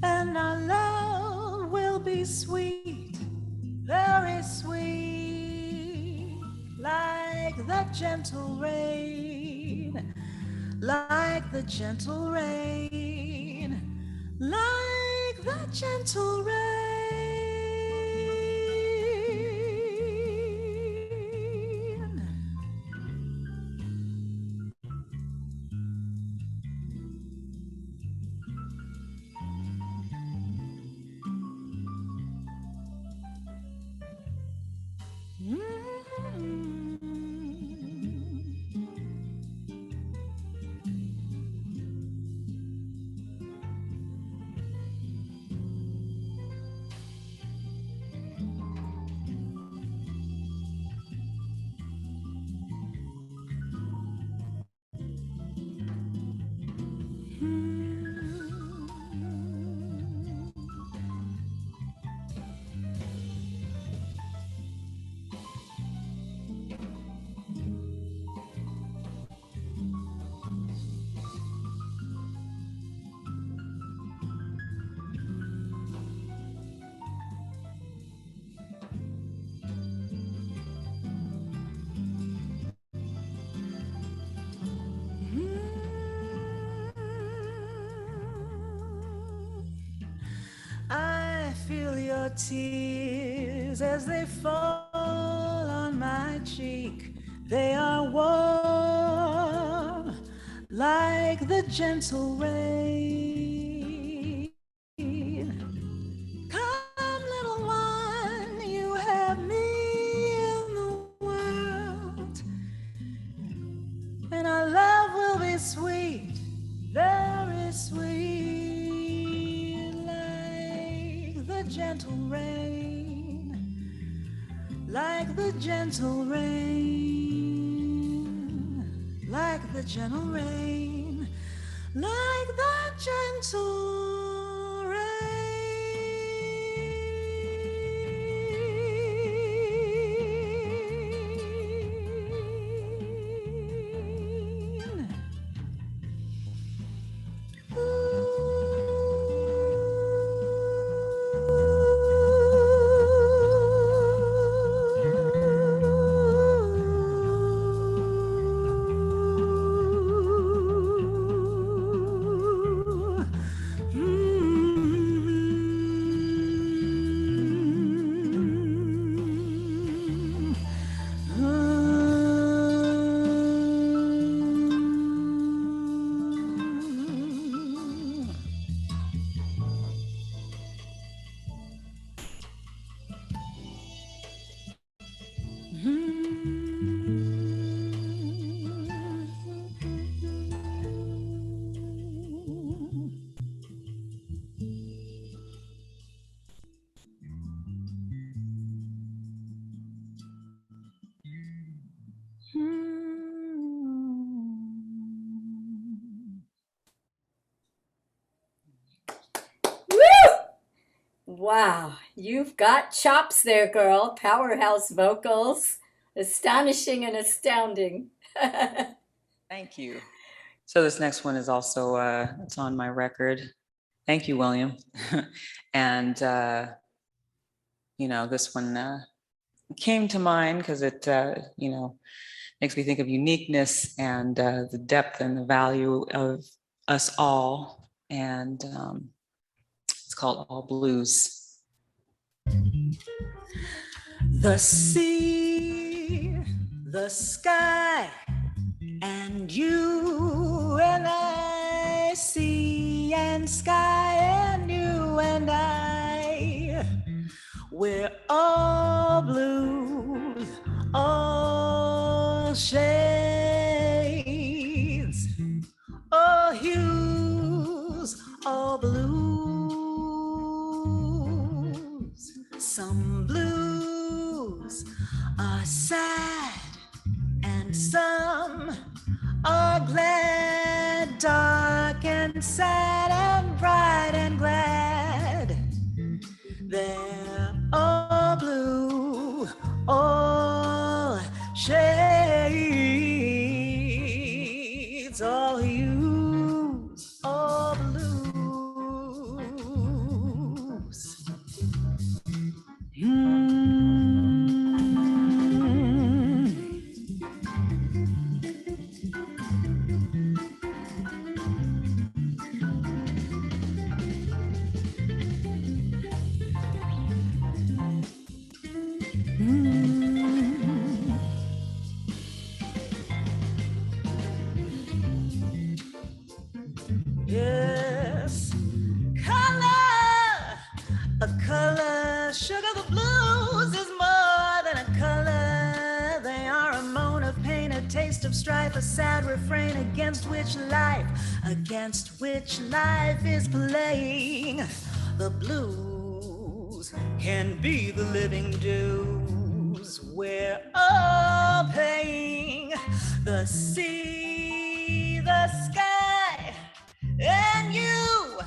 and our love will be sweet, very sweet, like the gentle rain, like the gentle rain, like the gentle rain. your tears as they fall on my cheek. They are warm like the gentle rain. Come, little one, you have me in the world, and our love will be sweet, very sweet, like the gentle rain, like the gentle rain, like the gentle rain, like the gentle rain. Wow, you've got chops there, girl. Powerhouse vocals. Astonishing and astounding. Thank you. So this next one is also, it's on my record. Thank you, William. And, you know, this one came to mind because it, you know, makes me think of uniqueness and the depth and the value of us all. And it's called All Blues. The sea, the sky, and you and I, sea and sky and you and I, we're all blues, all shades, all hues, all blues. Some blues are sad and some are glad, dark and sad and bright and glad. They're all blue, all shades, all hues, all blues. Yes, color, a color, sugar, the blues is more than a color. They are a moan of pain, a taste of strife, a sad refrain against which life is playing. The blues can be the living dues we're all paying. The sea, the sky, and you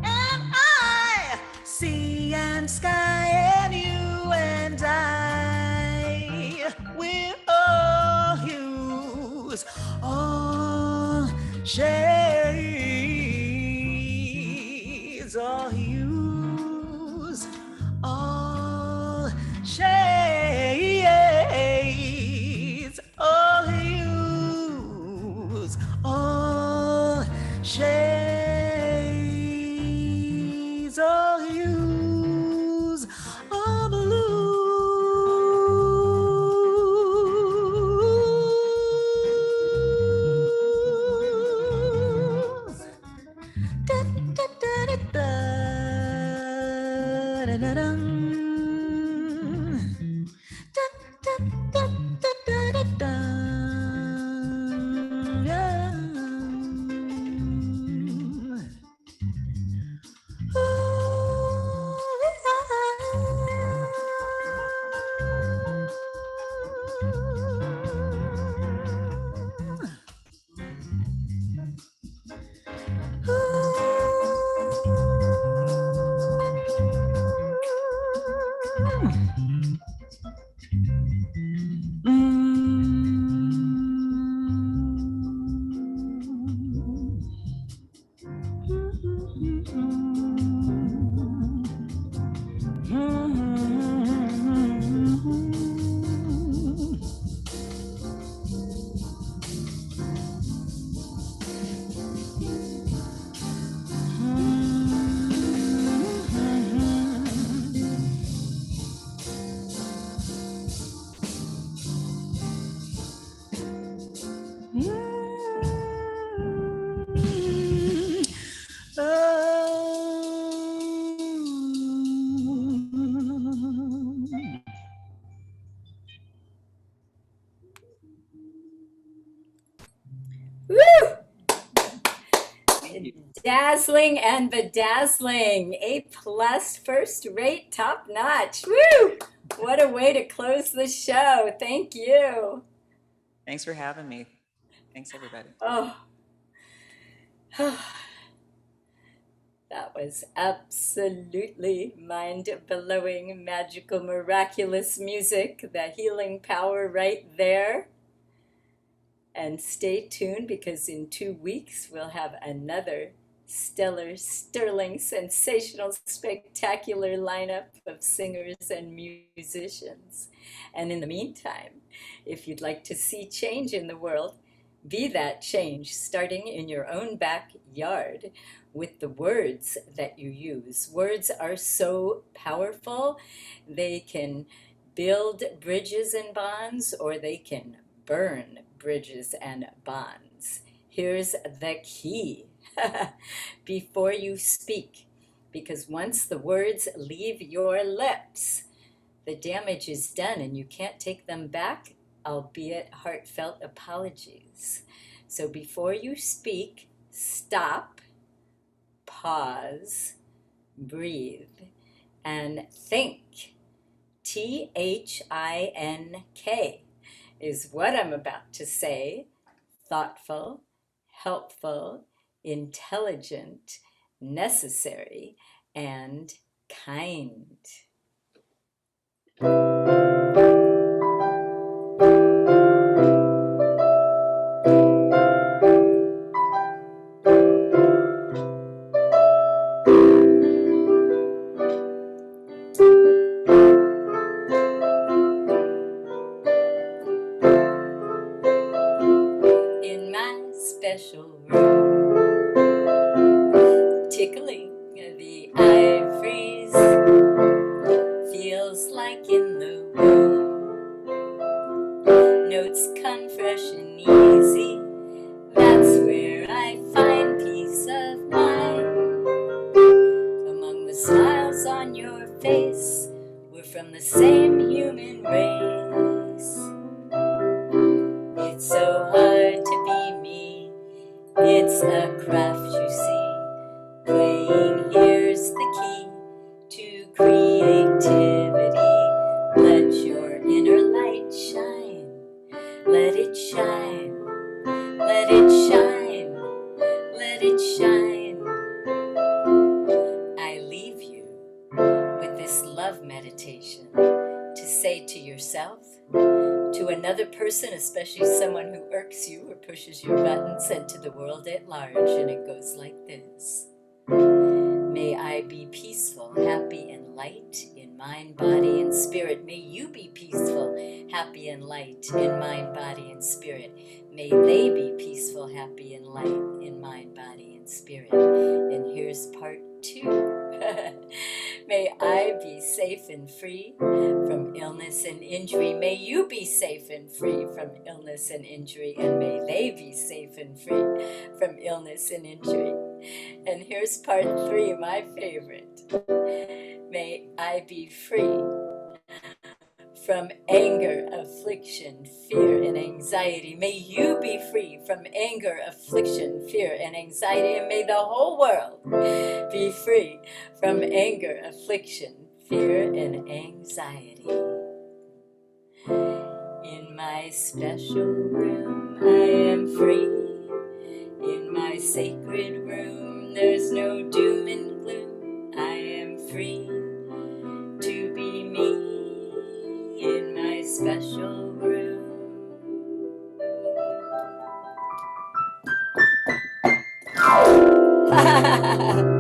and I, sea and sky and you and I, we're all hues, all shades, all hues, all shades, all hues, all shades, all hues, Woo! Dazzling and bedazzling. A+, first rate, top notch. Woo! What a way to close the show. Thank you. Thanks for having me. Thanks, everybody. Oh. That was absolutely mind-blowing, magical, miraculous music. The healing power right there. And stay tuned, because in 2 weeks we'll have another stellar, sterling, sensational, spectacular lineup of singers and musicians. And in the meantime, if you'd like to see change in the world, be that change starting in your own backyard with the words that you use. Words are so powerful. They can build bridges and bonds, or they can burn bridges and bonds. Here's the key. Before you speak, because once the words leave your lips, the damage is done and you can't take them back, albeit heartfelt apologies. So before you speak, stop, pause, breathe, and think. THINK is what I'm about to say. Thoughtful, helpful, intelligent, necessary, and kind. In my special room, tickling the ivories, feels like in the womb. Notes come fresh and easy, that's where I find peace of mind. Among the smiles on your face, we're from the same human race. It's so hard to be me, it's a craft you see. Playing here's the key to creativity. Let your inner light shine, let it shine, let it shine, let it shine. I leave you with this love meditation to say to yourself, to another person, especially someone who irks you or pushes your buttons, and to the world at large. And it goes like this. May I be peaceful, happy, and light in mind, body, and spirit. May you be peaceful, happy, and light in mind, body, and spirit. May they be peaceful, happy, and light in mind, body, and spirit. And here's part 2. May I be safe and free from illness and injury. May you be safe and free from illness and injury. And may they be safe and free from illness and injury. And here's part 3, my favorite. May I be free from anger, affliction, fear, and anxiety. May you be free from anger, affliction, fear, and anxiety. And may the whole world be free from anger, affliction, fear, and anxiety. In my special room, I am free. In my sacred room, there's no doom and gloom. I am free to be me in my special room. Ha ha ha ha!